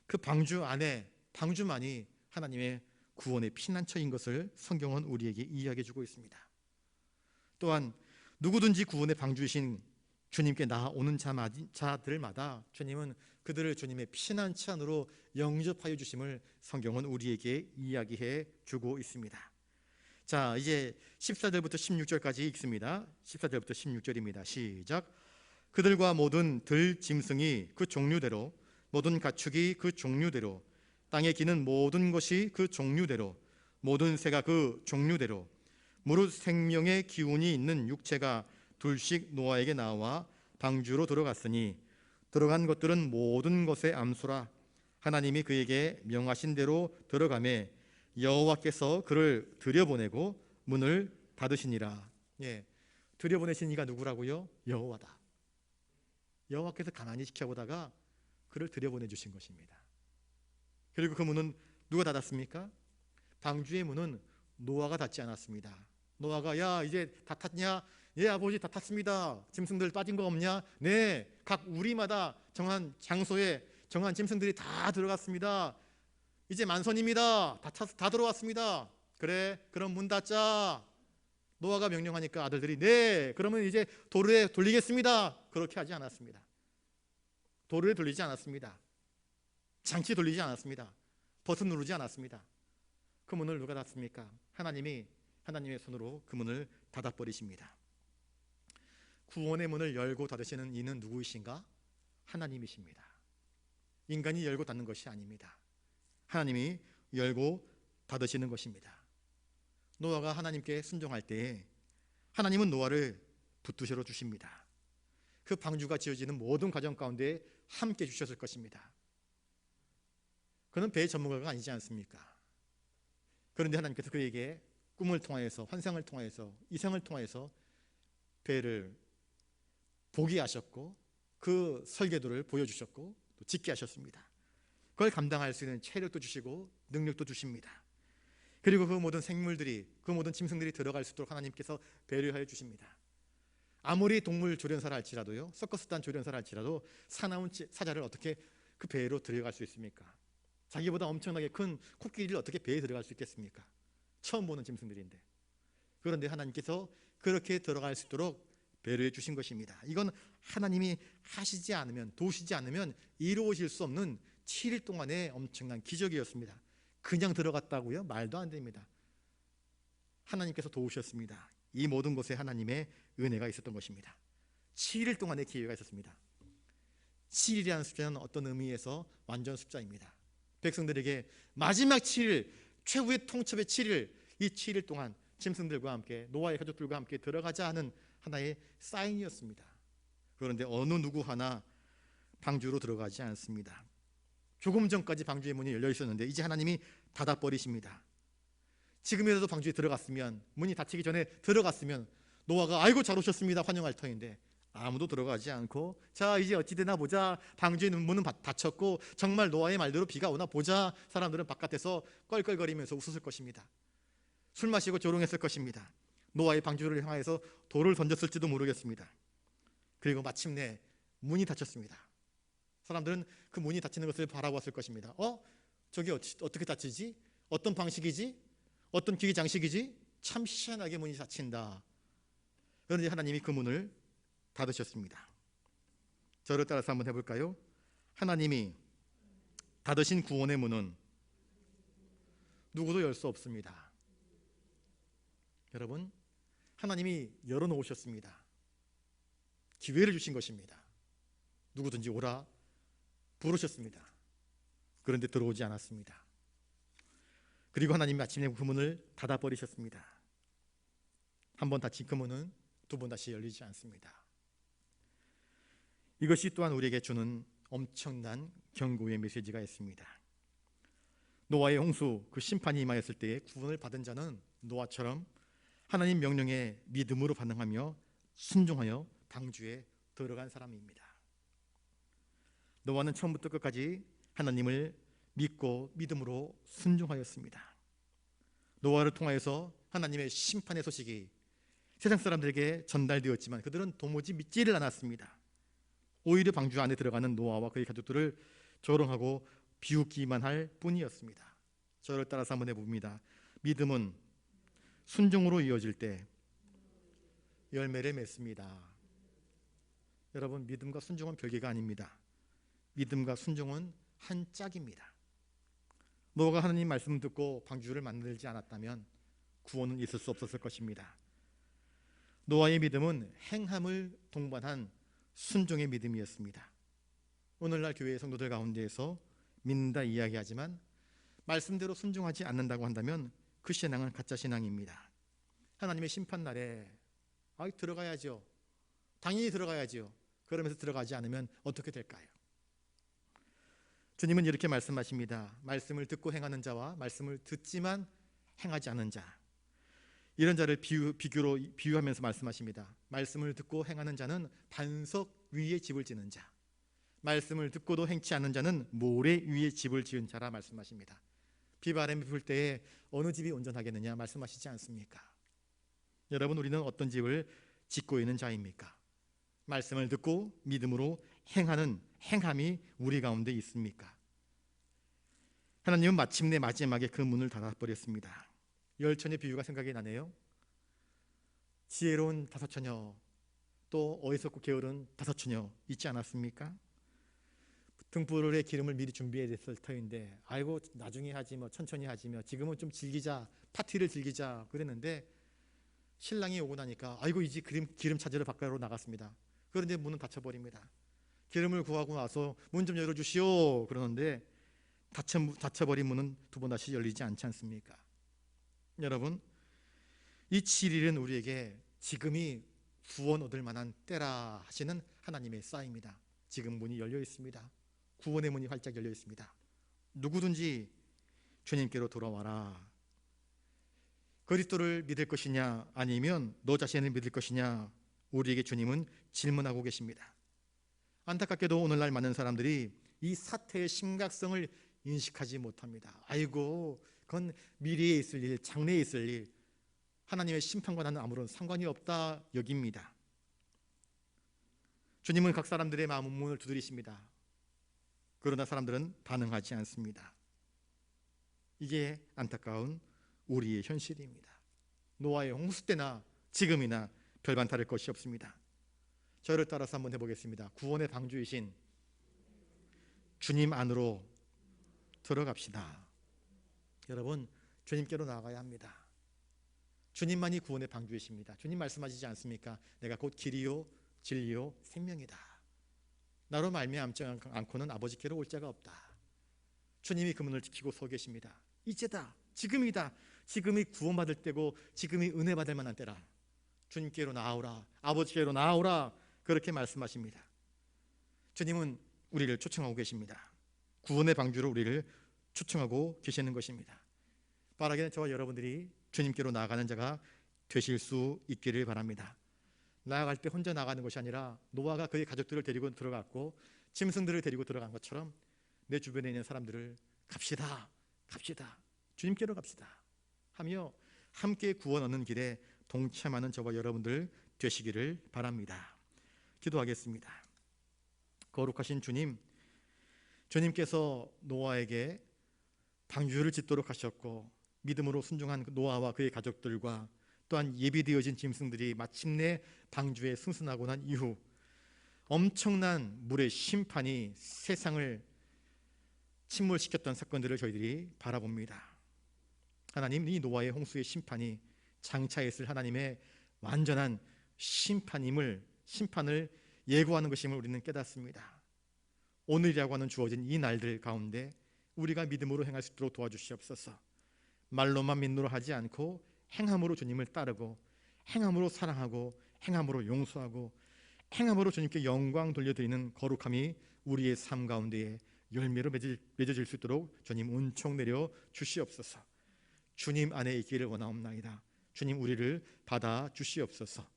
그 방주 안에, 방주만이 하나님의 구원의 피난처인 것을 성경은 우리에게 이야기해 주고 있습니다. 또한 누구든지 구원의 방주이신 주님께 나아오는 자들마다 주님은 그들을 주님의 피난처 안으로 영접하여 주심을 성경은 우리에게 이야기해 주고 있습니다. 자, 이제 14절부터 16절까지 읽습니다. 14절부터 16절입니다. 시작. 그들과 모든 들 짐승이 그 종류대로, 모든 가축이 그 종류대로, 땅에 기는 모든 것이 그 종류대로, 모든 새가 그 종류대로, 무릇 생명의 기운이 있는 육체가 둘씩 노아에게 나와 방주로 들어갔으니 들어간 것들은 모든 것의 암수라. 하나님이 그에게 명하신 대로 들어가매 여호와께서 그를 들여보내고 문을 닫으시니라. 들여보내신 이가 누구라고요? 여호와다. 여호와께서 가만히 지켜보다가 그를 들여보내 주신 것입니다. 그리고 그 문은 누가 닫았습니까? 방주의 문은 노아가 닫지 않았습니다. 노아가 야 이제 다 탔냐? 예 아버지 다 탔습니다. 짐승들 빠진 거 없냐? 네, 각 우리마다 정한 장소에 정한 짐승들이 다 들어갔습니다. 이제 만선입니다. 다 들어왔습니다. 그래 그럼 문 닫자. 노아가 명령하니까 아들들이 네 그러면 이제 도르에 돌리겠습니다. 그렇게 하지 않았습니다. 도르에 돌리지 않았습니다. 장치 돌리지 않았습니다. 버튼 누르지 않았습니다. 그 문을 누가 닫습니까? 하나님의 손으로 그 문을 닫아버리십니다. 구원의 문을 열고 닫으시는 이는 누구이신가? 하나님이십니다. 인간이 열고 닫는 것이 아닙니다. 하나님이 열고 닫으시는 것입니다. 노아가 하나님께 순종할 때에 하나님은 노아를 붙드셔 주십니다. 그 방주가 지어지는 모든 과정 가운데 함께 주셨을 것입니다. 그는 배의 전문가가 아니지 않습니까? 그런데 하나님께서 그에게 꿈을 통하여서, 환상을 통하여서, 이상을 통하여서 배를 보게 하셨고 그 설계도를 보여주셨고 또 짓게 하셨습니다. 그걸 감당할 수 있는 체력도 주시고 능력도 주십니다. 그리고 그 모든 생물들이, 그 모든 짐승들이 들어갈 수 있도록 하나님께서 배려하여 주십니다. 아무리 동물 조련사라 할지라도요, 서커스단 조련사라 할지라도 사나운 사자를 어떻게 그 배로 들어갈 수 있습니까? 자기보다 엄청나게 큰 코끼리를 어떻게 배에 들어갈 수 있겠습니까? 처음 보는 짐승들인데. 그런데 하나님께서 그렇게 들어갈 수 있도록 배려해 주신 것입니다. 이건 하나님이 하시지 않으면, 도우시지 않으면 이루어질 수 없는 7일 동안의 엄청난 기적이었습니다. 그냥 들어갔다고요? 말도 안 됩니다. 하나님께서 도우셨습니다. 이 모든 것에 하나님의 은혜가 있었던 것입니다. 7일 동안의 기회가 있었습니다. 7일이라는 숫자는 어떤 의미에서 완전 숫자입니다. 백성들에게 마지막 7일, 최후의 통첩의 7일, 이 7일 동안 짐승들과 함께, 노아의 가족들과 함께 들어가자 하는 하나의 사인이었습니다. 그런데 어느 누구 하나 방주로 들어가지 않습니다. 조금 전까지 방주의 문이 열려 있었는데 이제 하나님이 닫아버리십니다. 지금이라도 방주에 들어갔으면, 문이 닫히기 전에 들어갔으면 노아가 아이고 잘 오셨습니다 환영할 터인데 아무도 들어가지 않고, 자 이제 어찌 되나 보자, 방주의 문은 닫혔고 정말 노아의 말대로 비가 오나 보자, 사람들은 바깥에서 껄껄거리면서 웃었을 것입니다. 술 마시고 조롱했을 것입니다. 노아의 방주를 향해서 돌을 던졌을지도 모르겠습니다. 그리고 마침내 문이 닫혔습니다. 사람들은 그 문이 닫히는 것을 바라보았을 것입니다. 저게 어떻게 닫히지? 어떤 방식이지? 어떤 기계 장식이지? 참 희한하게 문이 닫힌다. 그런데 하나님이 그 문을 닫으셨습니다. 저를 따라서 한번 해볼까요? 하나님이 닫으신 구원의 문은 누구도 열 수 없습니다. 여러분, 하나님이 열어놓으셨습니다. 기회를 주신 것입니다. 누구든지 오라 부르셨습니다. 그런데 들어오지 않았습니다. 그리고 하나님이 마침내 그 문을 닫아버리셨습니다. 한 번 닫힌 그 문은 두 번 다시 열리지 않습니다. 이것이 또한 우리에게 주는 엄청난 경고의 메시지가 있습니다. 노아의 홍수, 그 심판이 임하였을 때에 구원을 받은 자는 노아처럼 하나님 명령에 믿음으로 반응하며 순종하여 방주에 들어간 사람입니다. 노아는 처음부터 끝까지 하나님을 믿고 믿음으로 순종하였습니다. 노아를 통하여서 하나님의 심판의 소식이 세상 사람들에게 전달되었지만 그들은 도무지 믿지를 않았습니다. 오히려 방주 안에 들어가는 노아와 그의 가족들을 조롱하고 비웃기만 할 뿐이었습니다. 저를 따라서 한번 해봅니다. 믿음은 순종으로 이어질 때 열매를 맺습니다. 여러분, 믿음과 순종은 별개가 아닙니다. 믿음과 순종은 한 짝입니다. 노아가 하나님 말씀을 듣고 방주를 만들지 않았다면 구원은 있을 수 없었을 것입니다. 노아의 믿음은 행함을 동반한 순종의 믿음이었습니다. 오늘날 교회의 성도들 가운데에서 믿는다 이야기하지만 말씀대로 순종하지 않는다고 한다면 그 신앙은 가짜 신앙입니다. 하나님의 심판날에 들어가야죠. 당연히 들어가야죠. 그러면서 들어가지 않으면 어떻게 될까요? 주님은 이렇게 말씀하십니다. 말씀을 듣고 행하는 자와 말씀을 듣지만 행하지 않는 자, 이런 자를 비유하면서 말씀하십니다. 말씀을 듣고 행하는 자는 반석 위에 집을 짓는 자, 말씀을 듣고도 행치 않는 자는 모래 위에 집을 지은 자라 말씀하십니다. 비바람이 불 때에 어느 집이 온전하겠느냐 말씀하시지 않습니까? 여러분, 우리는 어떤 집을 짓고 있는 자입니까? 말씀을 듣고 믿음으로 행하는 행함이 우리 가운데 있습니까? 하나님은 마침내 마지막에 그 문을 닫아버렸습니다. 열천의 비유가 생각이 나네요. 지혜로운 다섯 처녀, 또 어리석고 게으른 다섯 처녀 있지 않았습니까? 등불에 기름을 미리 준비했을 터인데 아이고 나중에 하지 뭐 천천히 하지 뭐 지금은 좀 즐기자, 파티를 즐기자 그랬는데 신랑이 오고 나니까 아이고 이제 기름 찾으러 바깥으로 나갔습니다. 그런데 문은 닫혀버립니다. 기름을 구하고 나서 문 좀 열어주시오 그러는데 닫혀버린 문은 두 번 다시 열리지 않지 않습니까? 여러분, 이 7일은 우리에게 지금이 구원 얻을 만한 때라 하시는 하나님의 사인입니다. 지금 문이 열려 있습니다. 구원의 문이 활짝 열려 있습니다. 누구든지 주님께로 돌아와라. 그리스도를 믿을 것이냐 아니면 너 자신을 믿을 것이냐, 우리에게 주님은 질문하고 계십니다. 안타깝게도 오늘날 많은 사람들이 이 사태의 심각성을 인식하지 못합니다. 아이고 그건 미래에 있을 일, 장래에 있을 일, 하나님의 심판과 나는 아무런 상관이 없다 여깁니다. 주님은 각 사람들의 마음 문을 두드리십니다. 그러나 사람들은 반응하지 않습니다. 이게 안타까운 우리의 현실입니다. 노아의 홍수 때나 지금이나 별반 다를 것이 없습니다. 저를 따라서 한번 해보겠습니다. 구원의 방주이신 주님 안으로 들어갑시다. 여러분, 주님께로 나아가야 합니다. 주님만이 구원의 방주이십니다. 주님 말씀하시지 않습니까? 내가 곧 길이요 진리요 생명이다. 나로 말미암지 않고는 아버지께로 올 자가 없다. 주님이 그 문을 지키고 서 계십니다. 이제다, 지금이다. 지금이 구원받을 때고 지금이 은혜 받을 만한 때라. 주님께로 나아오라, 아버지께로 나아오라, 그렇게 말씀하십니다. 주님은 우리를 초청하고 계십니다. 구원의 방주로 우리를 초청하고 계시는 것입니다. 바라기는 저와 여러분들이 주님께로 나아가는 자가 되실 수 있기를 바랍니다. 나아갈 때 혼자 나가는 것이 아니라 노아가 그의 가족들을 데리고 들어갔고 짐승들을 데리고 들어간 것처럼 내 주변에 있는 사람들을 갑시다, 갑시다, 주님께로 갑시다 하며 함께 구원 얻는 길에 동참하는 저와 여러분들 되시기를 바랍니다. 기도하겠습니다. 거룩하신 주님, 주님께서 노아에게 방주를 짓도록 하셨고 믿음으로 순종한 노아와 그의 가족들과 또한 예비되어진 짐승들이 마침내 방주에 승선하고 난 이후 엄청난 물의 심판이 세상을 침몰시켰던 사건들을 저희들이 바라봅니다. 하나님, 이 노아의 홍수의 심판이 장차 있을 하나님의 완전한 심판을 예고하는 것임을 우리는 깨닫습니다. 오늘이라고 하는 주어진 이 날들 가운데 우리가 믿음으로 행할 수 있도록 도와주시옵소서. 말로만 믿노라 하지 않고 행함으로 주님을 따르고 행함으로 사랑하고 행함으로 용서하고 행함으로 주님께 영광 돌려드리는 거룩함이 우리의 삶 가운데에 열매로 맺어질 수 있도록 주님 은총 내려 주시옵소서. 주님 안에 있기를 원하옵나이다. 주님 우리를 받아 주시옵소서.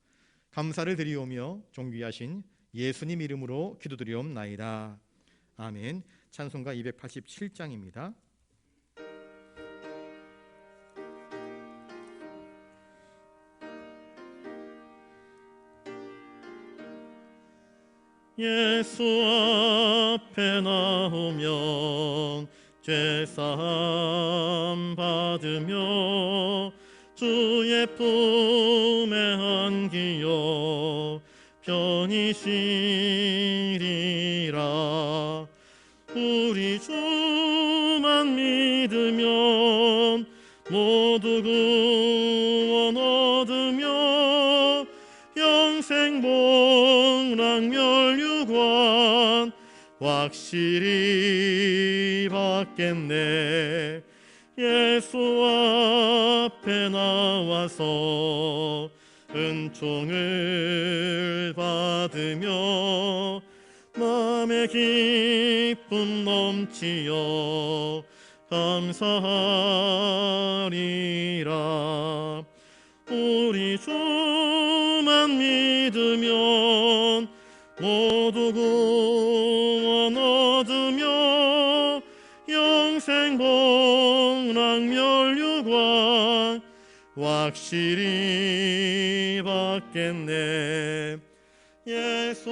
감사를 드리오며 존귀하신 예수님 이름으로 기도드리옵나이다. 아멘. 찬송가 287장입니다. 예수 앞에 나오면 죄사함 받으며 주의 품에 안기어 편히 쉬리라. 우리 주만 믿으면 모두 구원 얻으며 영생 복락멸류관 확실히 받겠네. 예수 앞에 나와서 은총을 받으며 마음의 기쁨 넘치어 감사하리라. 우리 주만 믿으면 모두 구원 얻으며 영생 복락멸류관 확실히 받겠네. 예수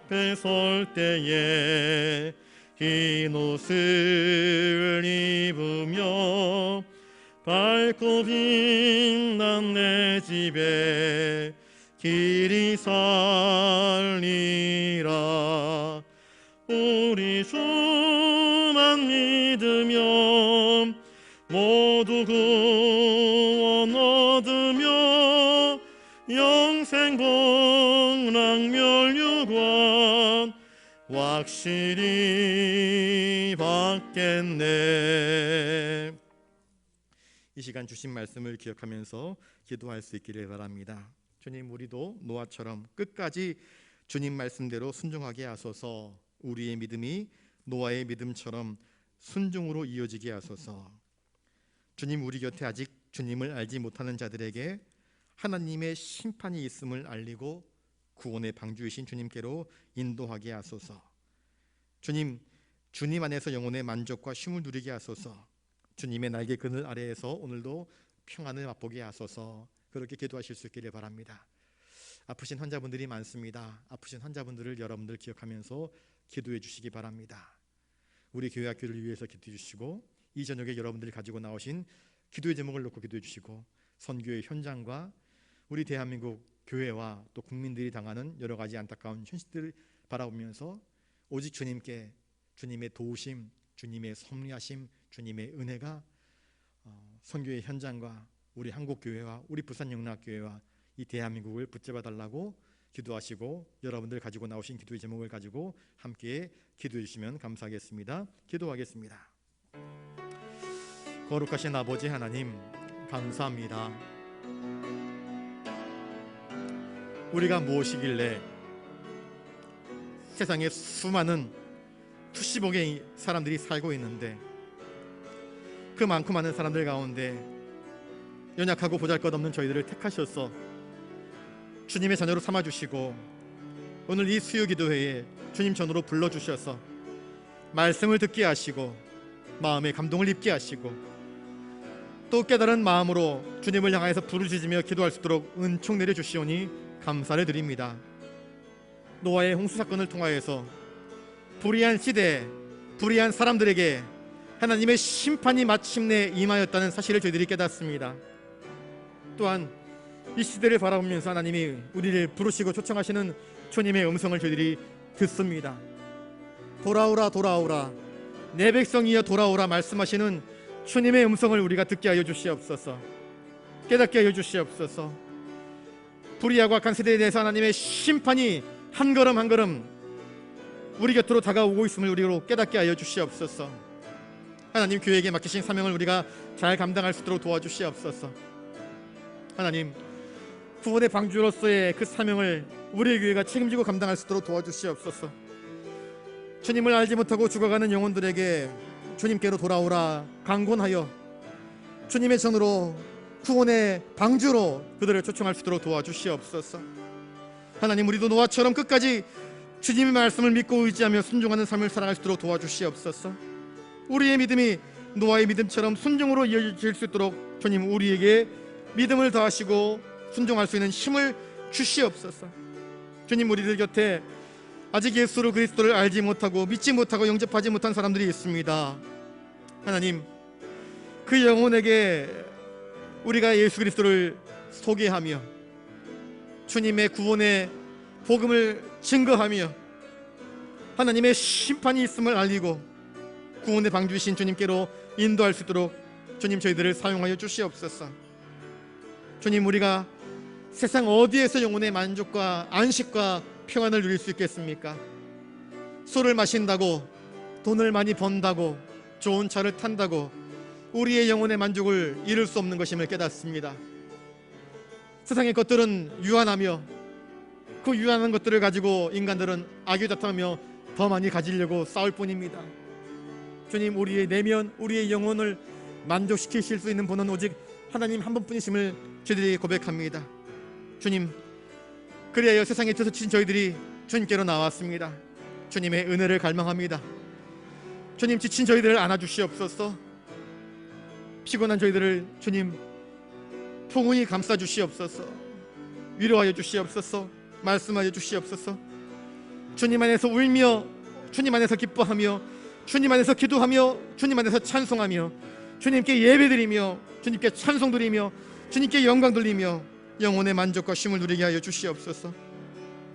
앞에 설 때에 흰 옷을 입으며 밝고 빛난 내 집에 길이 살리라. 우리 주만 믿으면 모두 구원 얻으며 영생 복락멸류관 확실히 받겠네. 이 시간 주신 말씀을 기억하면서 기도할 수 있기를 바랍니다. 주님, 우리도 노아처럼 끝까지 주님 말씀대로 순종하게 하소서. 우리의 믿음이 노아의 믿음처럼 순종으로 이어지게 하소서. 주님, 우리 곁에 아직 주님을 알지 못하는 자들에게 하나님의 심판이 있음을 알리고 구원의 방주이신 주님께로 인도하게 하소서. 주님 안에서 영혼의 만족과 쉼을 누리게 하소서. 주님의 날개 그늘 아래에서 오늘도 평안을 맛보게 하소서. 그렇게 기도하실 수 있기를 바랍니다. 아프신 환자분들이 많습니다. 아프신 환자분들을 여러분들 기억하면서 기도해 주시기 바랍니다. 우리 교회 학교를 위해서 기도해 주시고 이 저녁에 여러분들이 가지고 나오신 기도의 제목을 놓고 기도해 주시고 선교의 현장과 우리 대한민국 교회와 또 국민들이 당하는 여러 가지 안타까운 현실들을 바라보면서 오직 주님께, 주님의 도우심, 주님의 섭리하심, 주님의 은혜가 선교의 현장과 우리 한국교회와 우리 부산영락교회와 이 대한민국을 붙잡아 달라고 기도하시고, 여러분들 가지고 나오신 기도의 제목을 가지고 함께 기도해 주시면 감사하겠습니다. 기도하겠습니다. 거룩하신 아버지 하나님, 감사합니다. 우리가 무엇이길래 세상에 수많은 수십억의 사람들이 살고 있는데 그 많고 많은 사람들 가운데 연약하고 보잘것없는 저희들을 택하셔서 주님의 자녀로 삼아주시고, 오늘 이 수요기도회에 주님 전으로 불러주셔서 말씀을 듣게 하시고 마음에 감동을 입게 하시고 또 깨달은 마음으로 주님을 향해서 부르짖으며 기도할 수 있도록 은총 내려주시오니 감사를 드립니다. 노아의 홍수 사건을 통하여서 불의한 시대, 불의한 사람들에게 하나님의 심판이 마침내 임하였다는 사실을 저희들이 깨닫습니다. 또한 이 시대를 바라보면서 하나님이 우리를 부르시고 초청하시는 주님의 음성을 저희들이 듣습니다. 돌아오라 돌아오라, 내 백성이여 돌아오라 말씀하시는 주님의 음성을 우리가 듣게 하여 주시옵소서. 깨닫게 하여 주시옵소서. 불의하고 악한 세대에 대해서 하나님의 심판이 한 걸음 한 걸음 우리 곁으로 다가오고 있음을 우리로 깨닫게 하여 주시옵소서. 하나님, 교회에게 맡기신 사명을 우리가 잘 감당할 수 있도록 도와주시옵소서. 하나님, 구원의 방주로서의 그 사명을 우리의 교회가 책임지고 감당할 수 있도록 도와주시옵소서. 주님을 알지 못하고 죽어가는 영혼들에게 주님께로 돌아오라 강권하여 주님의 전으로 구원의 방주로 그들을 초청할 수 있도록 도와주시옵소서. 하나님, 우리도 노아처럼 끝까지 주님의 말씀을 믿고 의지하며 순종하는 삶을 살아갈 수 있도록 도와주시옵소서. 우리의 믿음이 노아의 믿음처럼 순종으로 이어질 수 있도록 주님 우리에게 믿음을 더하시고 순종할 수 있는 힘을 주시옵소서. 주님, 우리들 곁에 아직 예수를 그리스도를 알지 못하고 믿지 못하고 영접하지 못한 사람들이 있습니다. 하나님, 그 영혼에게 우리가 예수 그리스도를 소개하며 주님의 구원의 복음을 증거하며 하나님의 심판이 있음을 알리고 구원의 방주이신 주님께로 인도할 수 있도록 주님 저희들을 사용하여 주시옵소서. 주님, 우리가 세상 어디에서 영혼의 만족과 안식과 평안을 누릴 수 있겠습니까? 술을 마신다고, 돈을 많이 번다고, 좋은 차를 탄다고 우리의 영혼의 만족을 이룰 수 없는 것임을 깨닫습니다. 세상의 것들은 유한하며 그 유한한 것들을 가지고 인간들은 악유다툼하며 더 많이 가지려고 싸울 뿐입니다. 주님, 우리의 내면, 우리의 영혼을 만족시키실 수 있는 분은 오직 하나님 한 분뿐이심을 저희들이 고백합니다. 주님, 그리하여 세상에 있어서 지친 저희들이 주님께로 나왔습니다. 주님의 은혜를 갈망합니다. 주님, 지친 저희들을 안아주시옵소서. 피곤한 저희들을 주님 풍성히 감싸주시옵소서. 위로하여 주시옵소서. 말씀하여 주시옵소서. 주님 안에서 울며 주님 안에서 기뻐하며 주님 안에서 기도하며 주님 안에서 찬송하며 주님께 예배드리며 주님께 찬송드리며 주님께 영광 돌리며 영혼의 만족과 쉼을 누리게 하여 주시옵소서.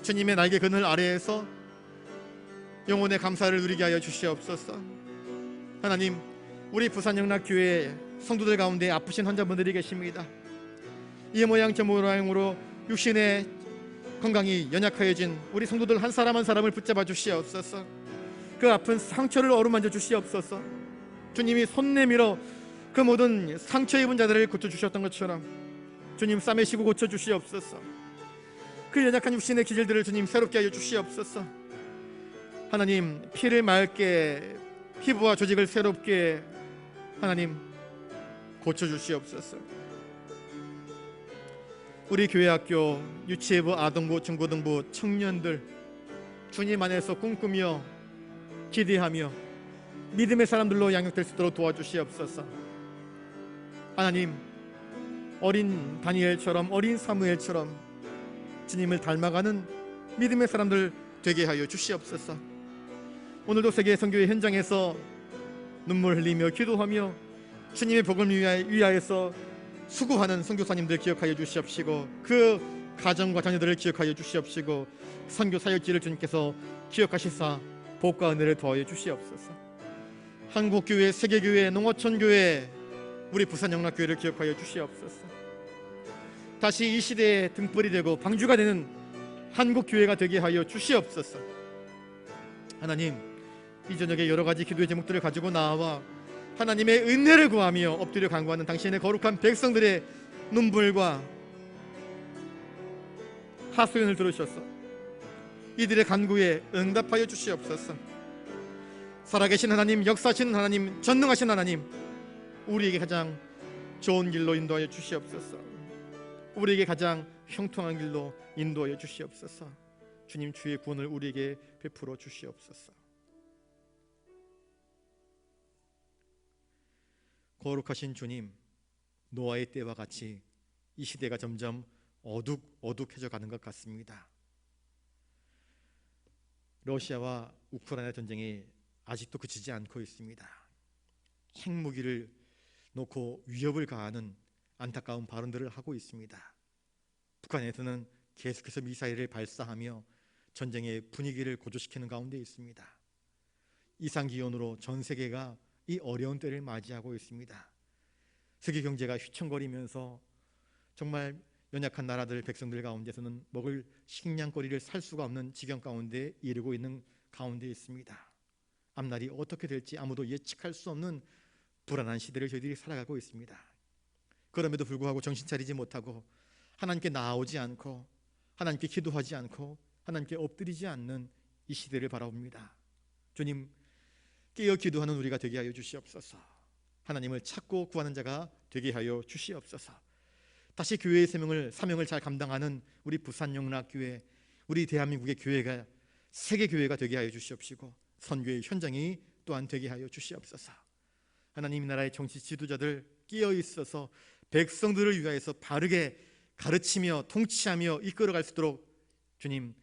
주님의 날개 그늘 아래에서 영혼의 감사를 누리게 하여 주시옵소서. 하나님, 우리 부산영락교회 성도들 가운데 아프신 환자분들이 계십니다. 이 모양 저 모양으로 육신의 건강이 연약하여진 우리 성도들 한 사람 한 사람을 붙잡아 주시옵소서. 그 아픈 상처를 어루만져 주시옵소서. 주님이 손 내밀어 그 모든 상처 입은 자들을 고쳐주셨던 것처럼 주님 싸매시고 고쳐주시옵소서. 그 연약한 육신의 기질들을 주님 새롭게 하여 주시옵소서. 하나님, 피를 맑게 피부와 조직을 새롭게 하나님 고쳐주시옵소서. 우리 교회 학교 유치부, 아동부, 중고등부 청년들 주님 안에서 꿈꾸며 기대하며 믿음의 사람들로 양육될 수 있도록 도와주시옵소서. 하나님, 어린 다니엘처럼 어린 사무엘처럼 주님을 닮아가는 믿음의 사람들 되게 하여 주시옵소서. 오늘도 세계 선교회 현장에서 눈물 흘리며 기도하며 주님의 복음을 위하여서 수고하는 선교사님들 기억하여 주시옵시고 그 가정과 자녀들을 기억하여 주시옵시고 선교 사역지를 주님께서 기억하시사 복과 은혜를 더하여 주시옵소서. 한국교회, 세계교회, 농어촌교회, 우리 부산영락교회를 기억하여 주시옵소서. 다시 이 시대에 등불이 되고 방주가 되는 한국교회가 되게 하여 주시옵소서. 하나님, 이 저녁에 여러 가지 기도의 제목들을 가지고 나와 하나님의 은혜를 구하며 엎드려 간구하는 당신의 거룩한 백성들의 눈물과 하소연을 들으셔서 이들의 간구에 응답하여 주시옵소서. 살아계신 하나님, 역사하시는 하나님, 전능하신 하나님, 우리에게 가장 좋은 길로 인도하여 주시옵소서. 우리에게 가장 형통한 길로 인도하여 주시옵소서. 주님, 주의 구원을 우리에게 베풀어 주시옵소서. 거룩하신 주님, 노아의 때와 같이 이 시대가 점점 어둑어둑해져 가는 것 같습니다. 러시아와 우크라이나 전쟁이 아직도 그치지 않고 있습니다. 핵무기를 놓고 위협을 가하는 안타까운 발언들을 하고 있습니다. 북한에서는 계속해서 미사일을 발사하며 전쟁의 분위기를 고조시키는 가운데 있습니다. 이상기온으로 전 세계가 이 어려운 때를 맞이하고 있습니다. 세계 경제가 휘청거리면서 정말 연약한 나라들 백성들 가운데서는 먹을 식량거리를 살 수가 없는 지경 가운데 이르고 있는 가운데 있습니다. 앞날이 어떻게 될지 아무도 예측할 수 없는 불안한 시대를 저희들이 살아가고 있습니다. 그럼에도 불구하고 정신 차리지 못하고 하나님께 나아오지 않고 하나님께 기도하지 않고 하나님께 엎드리지 않는 이 시대를 바라봅니다. 주님, 깨어 기도하는 우리가 되게 하여 주시옵소서. 하나님을 찾고 구하는 자가 되게 하여 주시옵소서. 다시 교회의 사명을 잘 감당하는 우리 부산영락교회, 우리 대한민국의 교회가 세계교회가 되게 하여 주시옵시고 선교의 현장이 또한 되게 하여 주시옵소서. 하나님, 나라의 정치 지도자들 끼어 있어서 백성들을 위하여서 바르게 가르치며 통치하며 이끌어갈 수 있도록 주님,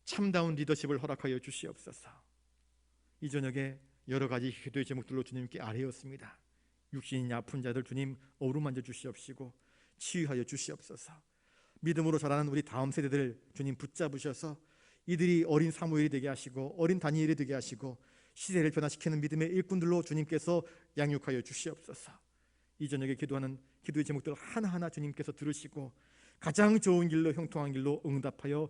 참다운 리더십을 허락하여 주시옵소서. 이 저녁에 여러 가지 기도의 제목들로 주님께 아뢰었습니다. 육신이 아픈 자들 주님 어루만져 주시옵시고 치유하여 주시옵소서. 믿음으로 자라는 우리 다음 세대들 주님 붙잡으셔서 이들이 어린 사무엘이 되게 하시고 어린 다니엘이 되게 하시고 시대를 변화시키는 믿음의 일꾼들로 주님께서 양육하여 주시옵소서. 이 저녁에 기도하는 기도의 제목들 하나하나 주님께서 들으시고 가장 좋은 길로 형통한 길로 응답하여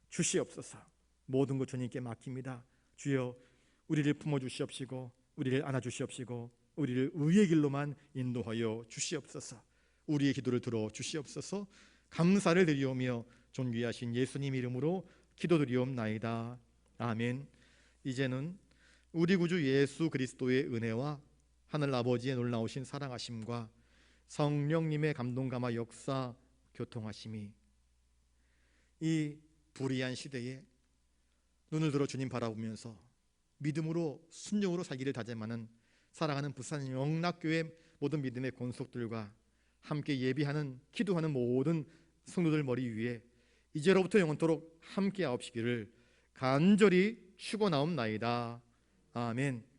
주시옵소서. 모든 것 주님께 맡깁니다. 주여, 우리를 품어주시옵시고 우리를 안아주시옵시고 우리를 의의 길로만 인도하여 주시옵소서. 우리의 기도를 들어 주시옵소서. 감사를 드리오며 존귀하신 예수님 이름으로 기도드리옵나이다. 아멘. 이제는 우리 구주 예수 그리스도의 은혜와 하늘 아버지의 놀라우신 사랑하심과 성령님의 감동 감화 역사 교통하심이 이 불의한 시대에 눈을 들어 주님 바라보면서 믿음으로 순종으로 살기를 다짐하는 사랑하는 부산 영락교회 모든 믿음의 권속들과 함께 예비하는 기도하는 모든 성도들 머리 위에 이제로부터 영원토록 함께 하옵시기를 간절히 축원하옵나이다. 아멘.